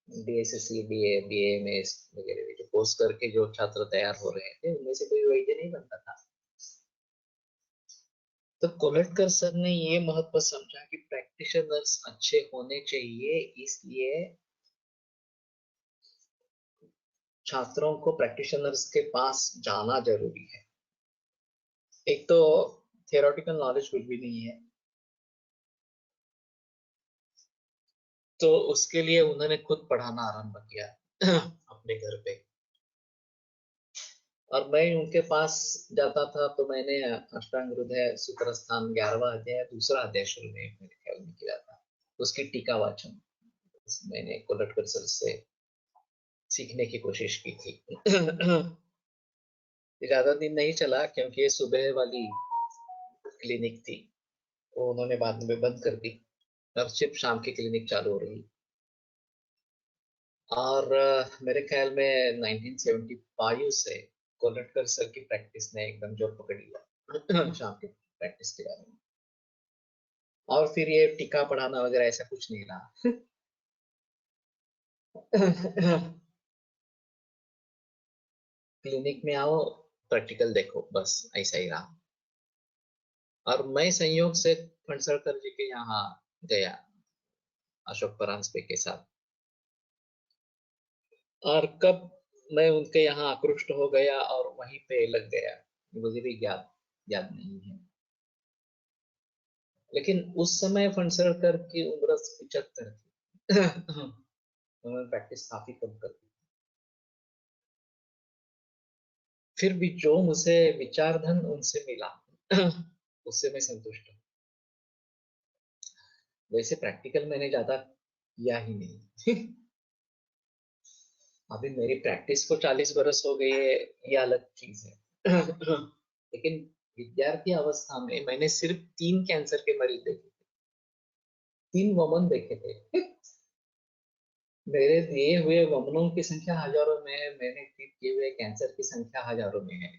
DSSC, BAMS वगैरह जो कोर्स करके जो छात्र तैयार हो रहे थे उनमें से कोई वैद्य नहीं बनता था। तो कोलटकर सर ने ये महत्व समझा कि प्रैक्टिशनर्स अच्छे होने चाहिए, इसलिए छात्रों को प्रैक्टिशनर्स के पास जाना जरूरी है। एक तो थियोरेटिकल नॉलेज कुछ भी नहीं है, तो उसके लिए उन्होंने खुद पढ़ाना आरंभ किया अपने घर पे। और मैं उनके पास जाता था तो मैंने अष्टांग हृदय सूत्रस्थान 11वां अध्याय दूसरा अध्याय शुरू में मेरे ख्याल में किया था, उसकी टीका वाचन मैंने कोलटकर सर से सीखने की कोशिश की थी। ज्यादा दिन नहीं चला क्योंकि ये सुबह वाली क्लिनिक थी, वो उन्होंने बाद में बंद कर दी, अब सिर्फ शाम की क्लिनिक चालू हो रही। और मेरे ख्याल में 1975 से कोलटकर सर की प्रैक्टिस ने एकदम जोर पकड़ लिया शाम की प्रैक्टिस के बारे में। और फिर ये टीका पढ़ाना वगैरह ऐसा कुछ नहीं रहा। क्लिनिक में आओ, प्रैक्टिकल देखो, बस ऐसा ही रहा। और मैं संयोग से फणसलकर जी के यहाँ गया अशोक परांजपे के साथ, और कब मैं उनके यहाँ आकृष्ट हो गया और वहीं पे लग गया मुझे भी याद याद नहीं है। लेकिन उस समय फणसलकर की उम्र 75 थी। उन्होंने प्रैक्टिस काफी कम कर दी। फिर भी जो मुझे विचार धन उनसे मिला उससे मैं संतुष्ट हूँ। वैसे प्रैक्टिकल मैंने ज्यादा किया ही नहीं। अभी मेरी प्रैक्टिस को 40 बरस हो गए, ये अलग चीज है। लेकिन विद्यार्थी अवस्था में मैंने सिर्फ 3 कैंसर के मरीज देखे, 3 वमन देखे थे। मेरे दिए हुए वमनों की संख्या हजारों में है, मैंने ट्रीट किए हुए कैंसर की संख्या हजारों में है।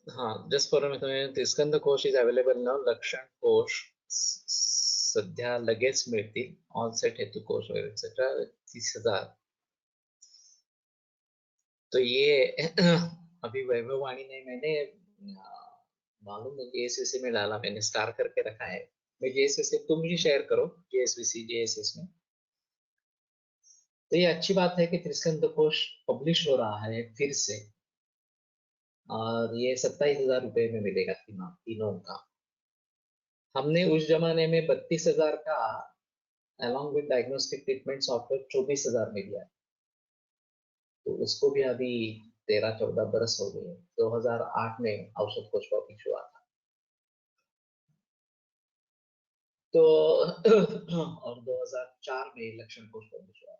हाँ, जस्ट फॉर स्कंद कोश इज अवेलेबल नाउ, लक्षण कोश सध्या लगेच मिळतील, ऑनसेट हेतु कोश वगैरह एक्सेट्रा 30,000। तो ये अभी वैभववाणी ने मैंने मालूम है जेएसवीसी में डाला, मैंने स्टार करके रखा है। मैं जेएसवीसी, तुम भी शेयर करो जेएसवीसी जेएसएस में। तो ये अच्छी बात है कि त्रिस्कंद कोश पब्लिश हो रहा है फिर से, और ये 27,000 रुपए में मिलेगा तीनों तीनों का। हमने उस जमाने में 32,000 का along with diagnostic treatment software 24,000 में दिया, तो उसको भी अभी 13-14 बरस हो गए। 2008 में औषध कोश पब्लिश हुआ था। तो और 2004 में लक्षण कोश पब्लिश हुआ,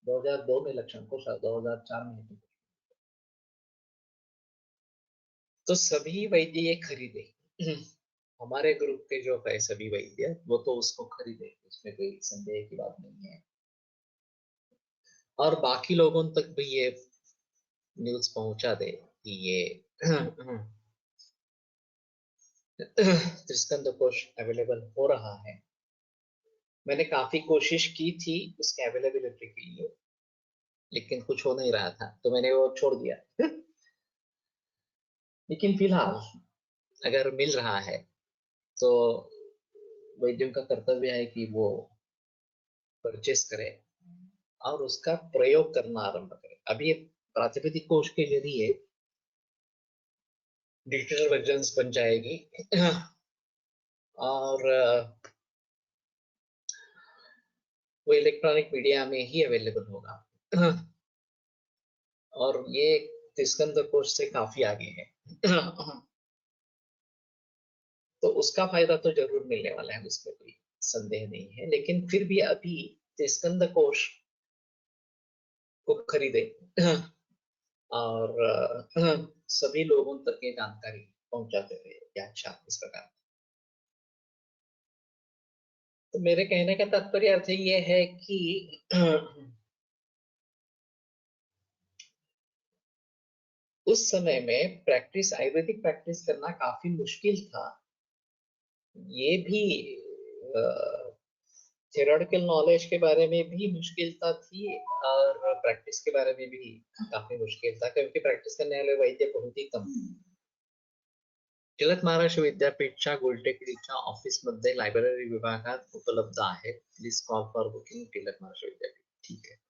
2002 में लक्षण कोश, 2004 में हेतु कोश। तो सभी वैद्य ये खरीदे। हमारे ग्रुप के जो है सभी वैद्य वो तो उसको खरीदे, उसमें कोई संदेह की बात नहीं है। और बाकी लोगों तक भी ये न्यूज पहुंचा दे कि ये त्रिस्कंद कोश अवेलेबल हो रहा है। मैंने काफी कोशिश की थी उसके अवेलेबिलिटी के लिए, लेकिन कुछ हो नहीं रहा था, तो मैंने वो छोड़ दिया। लेकिन फिलहाल अगर मिल रहा है तो वैद्यों का कर्तव्य है कि वो परचेस करे और उसका प्रयोग करना आरंभ करे। अभी प्रातिपदिक कोश के जरिए डिजिटल वर्जन बन जाएगी, और वो इलेक्ट्रॉनिक मीडिया में ही अवेलेबल होगा। और ये त्रिस्कंद कोश से काफी आगे है। तो उसका फायदा तो जरूर मिलने वाला है, उसमें कोई संदेह नहीं है। लेकिन फिर भी अभी त्रिस्कंद कोश को खरीदे और सभी लोगों तक ये जानकारी पहुंचाते रहे, क्या अच्छा इस प्रकार। तो मेरे कहने का तात्पर्य अर्थ ये है कि उस समय में प्रैक्टिस, आयुर्वेदिक प्रैक्टिस करना काफी मुश्किल था। ये भी थियोरेटिकल नॉलेज के बारे में भी मुश्किलता थी और प्रैक्टिस के बारे में भी काफी मुश्किल था, क्योंकि प्रॅक्टिस करने वाले वैद्य बहुत ही कम थे. टिळक महाराष्ट्र विद्यापीठच्या गुलटेकडीच्या ऑफिसमध्ये लायब्ररी विभागात उपलब्ध आहे. Please call for booking Tilak Maharashtra Vidyapeeth. ठीक आहे.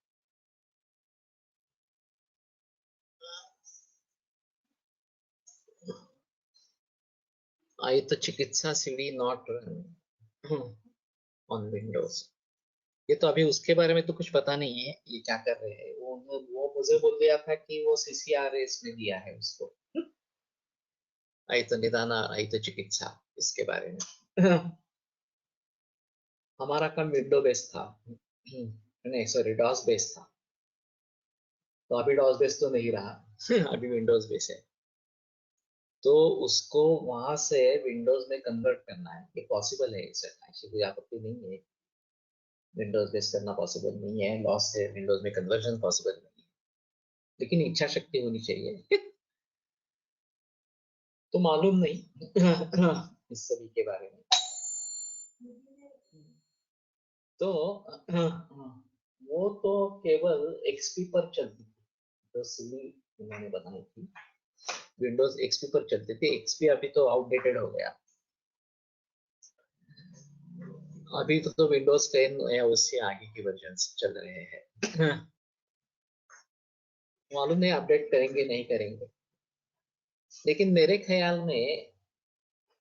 आयुक्त चिकित्सा सीडी नॉट ऑन विंडोज. ये तो अभी उसके बारे में तो कुछ पता नहीं है, ये क्या कर रहे हैं. वो मुझे बोल दिया था कि वो CCRS ने दिया है उसको. आयुक्त निदान आयुक्त चिकित्सा, इसके बारे में. हमारा काम विंडो बेस्ड था. नहीं सॉरी, डॉस बेस्ड था. तो अभी डॉस बेस्ड तो नहीं रहा. अभी विंडोज बेस्ड है. तो उसको वहां से विंडोज में कन्वर्ट करना है. ये पॉसिबल है सर, ऐसी कोई आपत्ति नहीं है. विंडोज बेस करना पॉसिबल नहीं है, लॉस है, विंडोज में कन्वर्जन पॉसिबल नहीं है, लेकिन इच्छा शक्ति होनी चाहिए. तो मालूम नहीं इस सभी के बारे में. तो वो तो केवल XP पर चलती थी, तो सीडी उन्होंने बनाई थी. विंडोज XP पर चलते थे. XP अभी तो आउटडेटेड हो गया. अभी तो विंडोज 10 या उससे आगे की वर्जन चल रहे हैं. मालूम नहीं अपडेट करेंगे नहीं करेंगे, लेकिन मेरे ख्याल में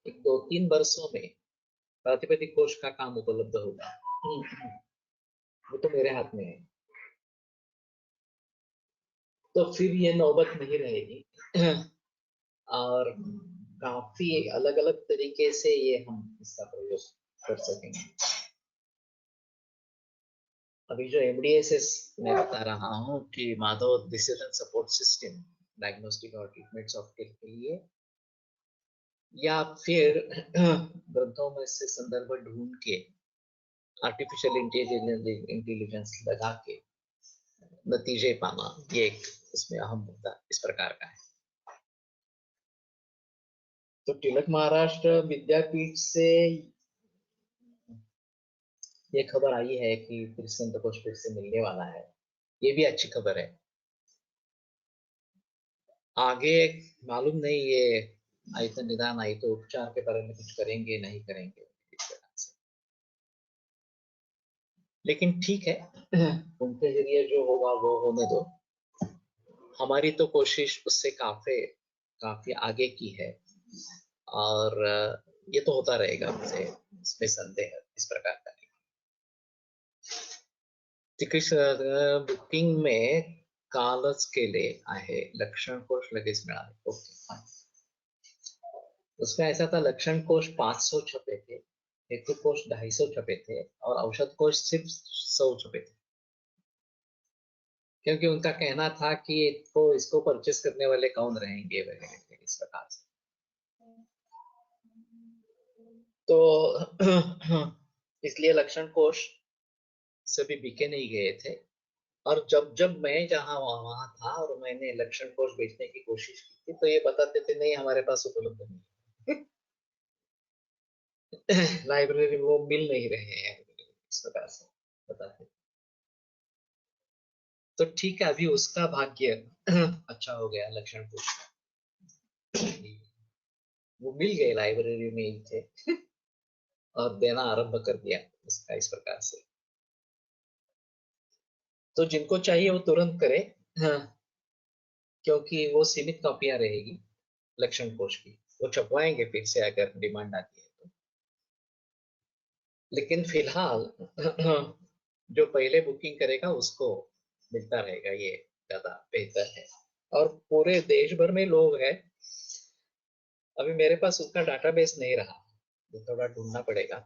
एक 2-3 वर्षों में प्रातिपदिक कोश का काम उपलब्ध होगा. वो तो मेरे हाथ में है. तो फिर ये नौबत नहीं रहेगी. और काफी अलग अलग तरीके से ये हम इसका प्रयोग कर सकेंगे. अभी जो MDSS मैं बता रहा हूँ कि Madhav decision support system diagnostic और ट्रीटमेंट सॉफ्टवेयर के लिए, या फिर ग्रंथों में से संदर्भ ढूंढ के आर्टिफिशियल इंटेलिजेंस लगा के नतीजे पाना, ये एक इसमें अहम मुद्दा इस प्रकार का है. तो टिळक महाराष्ट्र विद्यापीठ से ये खबर आई है कि फिर संतोष फिर से मिलने वाला है. ये भी अच्छी खबर है. आगे मालूम नहीं ये आयुक्त निदान आयुक्त उपचार के बारे में कुछ करेंगे नहीं करेंगे इस तरह से. लेकिन ठीक है, उनके जरिए जो होगा वो होने दो. हमारी तो कोशिश उससे काफी काफी आगे की है, और ये तो होता रहेगा, मुझे इसमें संदेह इस प्रकार का नहीं. चिकित्सा बुकिंग में कालच केले आहे, लक्षण कोश लगेच मिळाले. Okay fine. उसमें ऐसा था, लक्षण कोश 500 छपे थे, हेतु कोश 250 छपे थे, और औषध कोश सिर्फ 100 छपे थे, क्योंकि उनका कहना था कि इसको परचेस करने वाले कौन रहेंगे वगैरह इस प्रकार से. तो इसलिए लक्षण कोश सभी बिके नहीं गए थे. और जब जब मैं जहां वहां था और मैंने लक्षण कोश बेचने की कोशिश की थी, तो ये बताते थे नहीं हमारे पास उपलब्ध नहीं. लाइब्रेरी वो मिल नहीं रहे हैं, इस प्रकार से बताते. तो ठीक है, अभी उसका भाग्य अच्छा हो गया. लक्षण कोश वो मिल गए, लाइब्रेरी में ही थे. और देना आरंभ कर दिया इसका इस प्रकार से. तो जिनको चाहिए वो तुरंत करे. हाँ, क्योंकि वो सीमित कॉपियां रहेगी लक्षण कोश की. वो छपवाएंगे फिर से अगर डिमांड आती है तो. लेकिन फिलहाल जो पहले बुकिंग करेगा उसको मिलता रहेगा, ये ज्यादा बेहतर है. और पूरे देश भर में लोग हैं. अभी मेरे पास उसका डाटाबेस नहीं रहा, तो थोड़ा ढूंढना पड़ेगा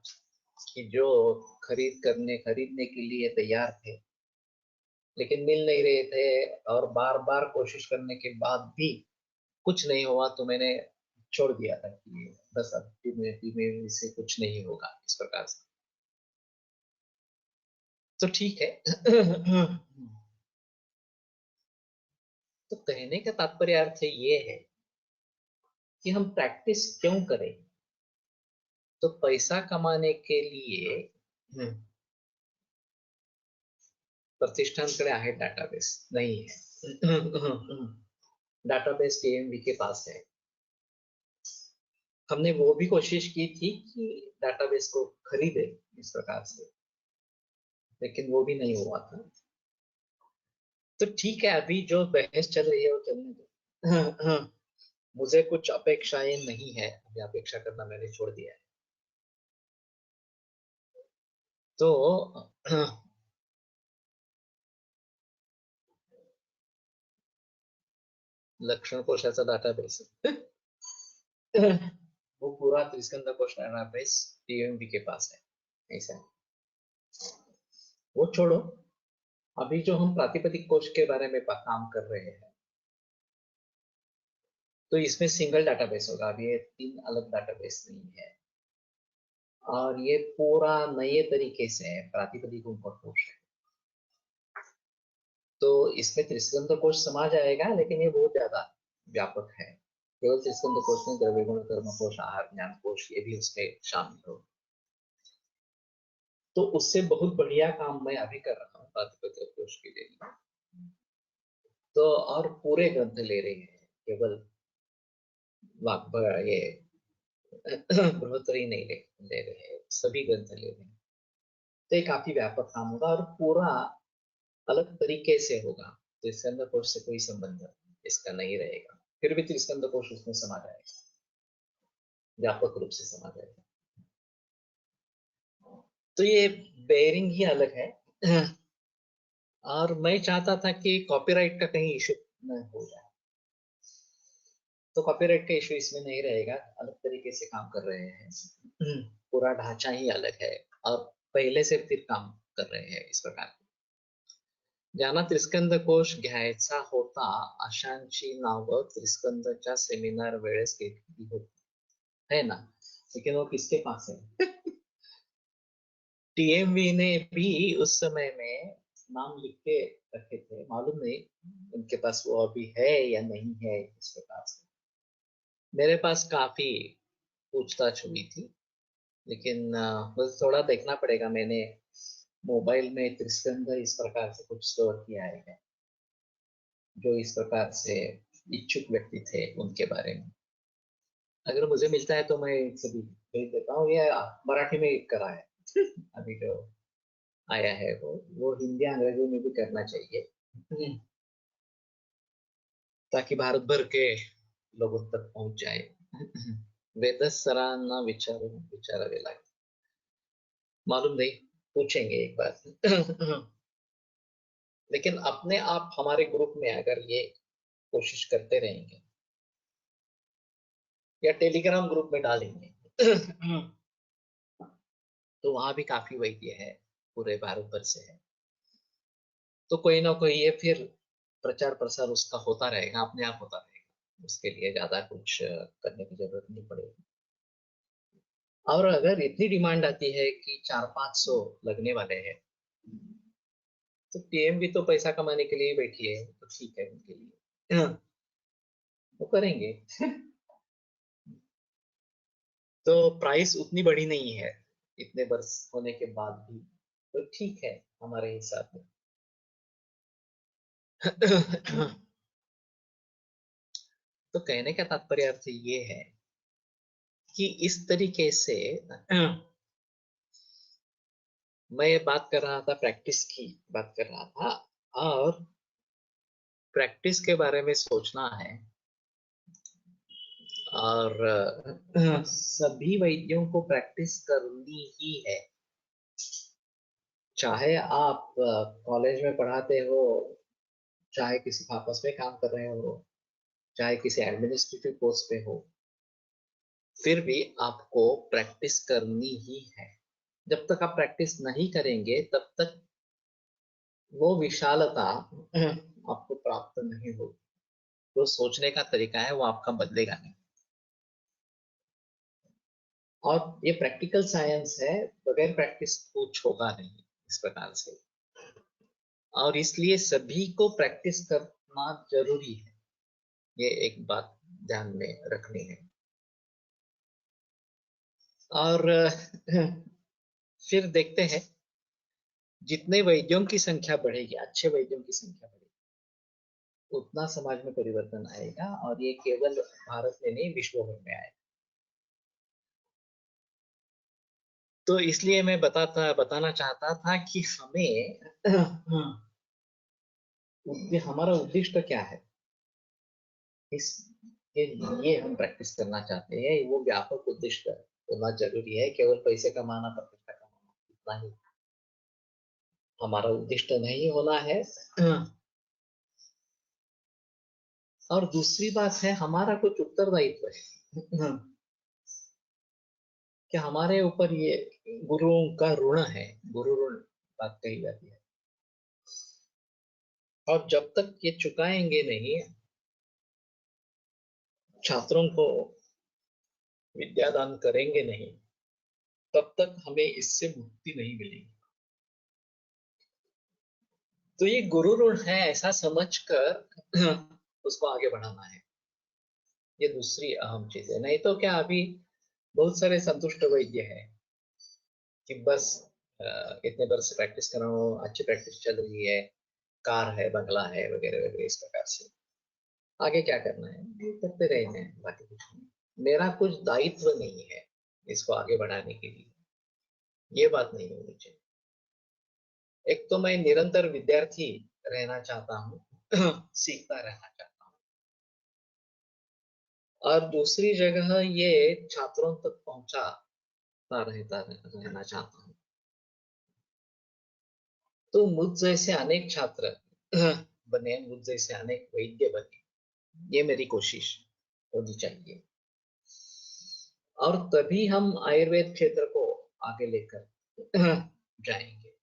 कि जो खरीदने के लिए तैयार थे लेकिन मिल नहीं रहे थे, और बार बार कोशिश करने के बाद भी कुछ नहीं हुआ, तो मैंने छोड़ दिया था कि बस अब में से कुछ नहीं होगा इस प्रकार से. तो ठीक है. तो कहने का तात्पर्य अर्थ ये है कि हम प्रैक्टिस क्यों करें. तो पैसा कमाने के लिए प्रतिष्ठानकडे आहे डाटाबेस नहीं है डाटाबेस टीएमवी के पास है। हमने वो भी कोशिश की थी कि डाटाबेस को खरीदे इस प्रकार से, लेकिन वो भी नहीं हुआ था। तो ठीक है, अभी जो बहस चल रही है वो चलने दो। मुझे कुछ अपेक्षाएं नहीं है, अभी अपेक्षा करना मैंने छोड़ दिया है। तो लक्षण कोशाचा डाटाबेस वो पूरा त्रिस्कंद कोश डाटाबेस टीएमवी के पास है, ऐसा है। वो छोड़ो, अभी जो हम प्रातिपदिक कोश के बारे में काम कर रहे हैं, तो इसमें सिंगल डाटाबेस होगा। अभी ये 3 अलग डाटाबेस नहीं है, और ये पूरा नए तरीके से है, प्रातिपदिकों का कोश है। तो इसमें त्रिस्कंद कोश समा जाएगा, लेकिन ये बहुत ज्यादा व्यापक है। केवल त्रिस्कंद कोश में द्रव्य गुण कर्म कोश, आहार ज्ञान कोश, ये भी उसमें शामिल हो। तो उससे बहुत बढ़िया काम मैं अभी कर रहा हूँ प्रातिपदिक कोश के लिए। तो और पूरे ग्रंथ ले रहे हैं, केवल ये बृहत्तरी नहीं ले रहे हैं, सभी ग्रंथ ले रहे हैं। तो ये काफी व्यापक काम होगा और पूरा अलग तरीके से होगा। त्रिस्कंद कोश से कोई संबंध इसका नहीं रहेगा, फिर भी त्रिस्कंद कोश उसमें समा जाएगा, व्यापक रूप से समा जाएगा। तो ये बेयरिंग ही अलग है। और मैं चाहता था कि कॉपीराइट का कहीं इशू न हो जाए, तो कॉपीराइट का इशू इसमें नहीं रहेगा, अलग तरीके से काम कर रहे हैं। पूरा ढांचा ही अलग है और पहले से फिर काम कर रहे हैं इस प्रकार। ज्यांना त्रिस्कंद कोश घ्यायचा होता अशांची नावं त्रिस्कंदच्या सेमिनार वेळेस घेतली होती, है ना, लेकिन वो किसके पास है? टीएमवी ने भी उस समय में नाम लिख के रखे थे, मालूम नहीं उनके पास वो अभी है या नहीं है इस प्रकार से। मेरे पास काफी पूछताछ हुई थी, लेकिन मुझे थोड़ा देखना पड़ेगा। मैंने मोबाइल में त्रिस्कंद इस प्रकार से कुछ स्टोर किया है, जो इस प्रकार से इच्छुक व्यक्ति थे उनके बारे में। अगर मुझे मिलता है तो मैं सभी भेज देता हूँ। ये मराठी में करा है अभी जो आया है, वो हिंदी अंग्रेजी में भी करना चाहिए, ताकि भारत भर के लोगों तक पहुंच जाए। वेदस सरांना विचारावे लागेल, मालूम नहीं, पूछेंगे एक बार। लेकिन अपने आप हमारे ग्रुप में अगर ये कोशिश करते रहेंगे या टेलीग्राम ग्रुप में डालेंगे, तो वहां भी काफी वैद्य है, पूरे भारत भर से है। तो कोई ना कोई ये फिर प्रचार प्रसार उसका होता रहेगा, अपने आप होता रहेगा। उसके लिए ज्यादा कुछ करने की जरूरत नहीं पड़ेगी। और अगर इतनी डिमांड आती है कि 400-500 लगने वाले हैं, तो टीएम भी तो पैसा कमाने के लिए बैठी है, तो ठीक है उनके लिए। वो करेंगे। तो प्राइस उतनी बड़ी नहीं है इतने वर्ष होने के बाद भी, तो ठीक है हमारे हिसाब में। तो कहने का तात्पर्य अर्थ ये है कि इस तरीके से मैं ये बात कर रहा था, प्रैक्टिस की बात कर रहा था, और प्रैक्टिस के बारे में सोचना है। और सभी वैद्यों को प्रैक्टिस करनी ही है, चाहे आप कॉलेज में पढ़ाते हो, चाहे किसी आपस में काम कर रहे हो, चाहे किसी एडमिनिस्ट्रेटिव पोस्ट पे हो, फिर भी आपको प्रैक्टिस करनी ही है। जब तक आप प्रैक्टिस नहीं करेंगे तब तक वो विशालता आपको प्राप्त नहीं होगी। जो सोचने का तरीका है वो आपका बदलेगा नहीं। और ये प्रैक्टिकल साइंस है, बगैर प्रैक्टिस कुछ होगा नहीं इस प्रकार से। और इसलिए सभी को प्रैक्टिस करना जरूरी है, ये एक बात ध्यान में रखनी है। और फिर देखते हैं जितने वैद्यों की संख्या बढ़ेगी, अच्छे वैद्यों की संख्या बढ़ेगी, उतना समाज में परिवर्तन आएगा, और ये केवल भारत में नहीं, विश्व भर में आएगा। तो इसलिए मैं बताना चाहता था कि हमारा उद्दिष्ट क्या है, इस ये हम प्रैक्टिस करना चाहते हैं। वो व्यापक उद्दिष्ट होना जरूरी है, केवल पैसे कमाना, प्रतिष्ठा कमाना इतना ही हमारा उद्दिष्ट नहीं होना है। और दूसरी बात है, हमारा कुछ उत्तरदायित्व है कि हमारे ऊपर ये गुरुओं का ऋण है, गुरु ऋण बात कही जाती है, और जब तक ये चुकाएंगे नहीं, छात्रों को विद्यादान करेंगे नहीं, तब तक हमें इससे मुक्ति नहीं मिलेगी। तो ये गुरु ऋण है, ऐसा समझकर उसको आगे बढ़ाना है। ये दूसरी अहम चीज है। नहीं तो क्या, अभी बहुत सारे संतुष्ट वैद्य है कि बस इतने वर्ष प्रैक्टिस कर रहा हूँ, अच्छी प्रैक्टिस चल रही है, कार है, बंगला है, वगैरह वगैरह, इस प्रकार से आगे क्या करना है ये करते रहना है, बाकी कुछ नहीं। मेरा कुछ दायित्व नहीं है इसको आगे बढ़ाने के लिए, ये बात नहीं होनी चाहिए। एक तो मैं निरंतर विद्यार्थी रहना चाहता हूँ, सीखता रहना चाहता हूँ, और दूसरी जगह ये छात्रों तक रहना चाहता हूँ। तो मुझ जैसे अनेक छात्र बने, मुझ जैसे अनेक वैद्य बने, ये मेरी कोशिश होनी चाहिए, और तभी हम आयुर्वेद क्षेत्र को आगे लेकर जाएंगे।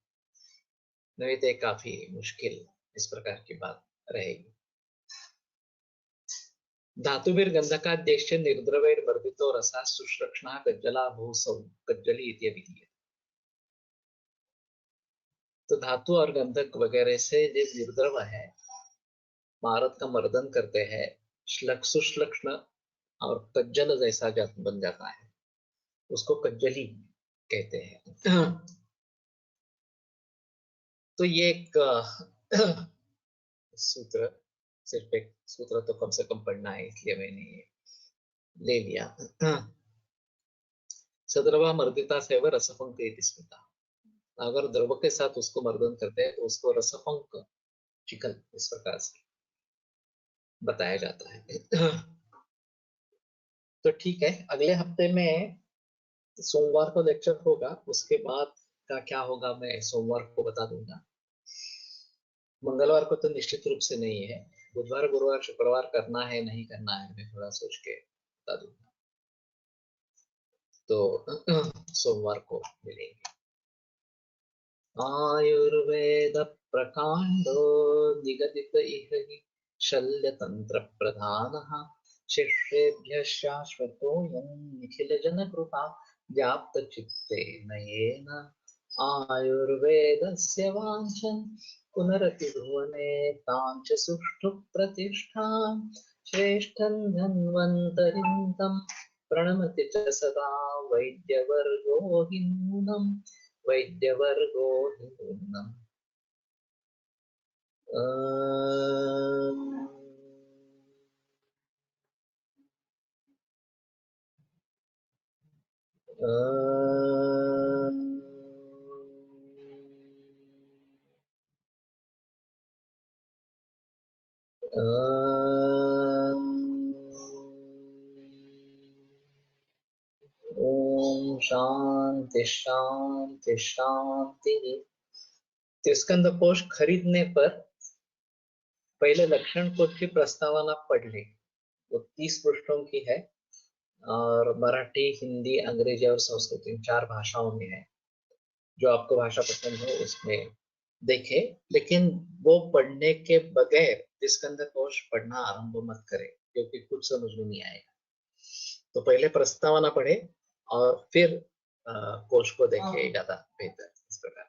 नहीं तो काफी मुश्किल इस प्रकार की बात रहेगी। धातुभिर्गन्धकाद्यश्च निर्द्रवैर्वर्धितो रसः शुश्रक्ष्णः कज्जला भूसौ कज्जली इत्यभिधीयते। तो धातु और गंधक वगैरह से जो निर्द्रव है, भारत का मर्दन करते हैं, सुश्लक्ष्ण और कज्जल जैसा बन जाता है, उसको कज्जली कहते हैं। तो ये एक सूत्र, सिर्फ एक सूत्र तो कम से कम पढ़ना है, इसलिए मैंने ये ले लिया। सद्रवा मर्दिता सेव रसपंक स्मृता। अगर द्रव के साथ उसको मर्दन करते हैं तो उसको रसपंक, चिकन, इस प्रकार से बताया जाता है। तो ठीक है, अगले हफ्ते में सोमवार को लेक्चर होगा, उसके बाद का क्या होगा मैं सोमवार को बता दूंगा। मंगलवार को तो निश्चित रूप से नहीं है, बुधवार, गुरुवार, शुक्रवार करना है नहीं करना है मैं थोड़ा सोच के बता दूंगा। तो सोमवार को मिलेंगे। आयुर्वेद प्रकांडो निगदित इह हि शल्यतंत्र प्रधानः शिष्येभ्यः शाश्वतोऽयं निखिलजनकृपा व्याप्तचित्तेन येन आयुर्वेदस्य वाञ्छन् पुनरपि भुवने तां च सुष्ठु प्रतिष्ठां श्रेष्ठं धन्वन्तरिं तं प्रणमति च सदा वैद्यवर्गो हि नूनम् वैद्यवर्गो हि नूनम्। ओम शांति शांति शांति। स्कंद कोश खरीदने पर पहले लक्षण कोश की प्रस्तावना पढ़ ले, वो 30 पृष्ठों की है, और मराठी, हिंदी, अंग्रेजी और संस्कृत, इन 4 भाषाओं में है। जो आपको भाषा पसंद हो उसमें देखे, लेकिन वो पढ़ने के बगैर स्कंद कोश पढ़ना आरंभ मत करें, क्योंकि कुछ समझ में नहीं आएगा। तो पहले प्रस्तावना पढ़े और फिर कोश को देखे, ज्यादा बेहतर इस प्रकार।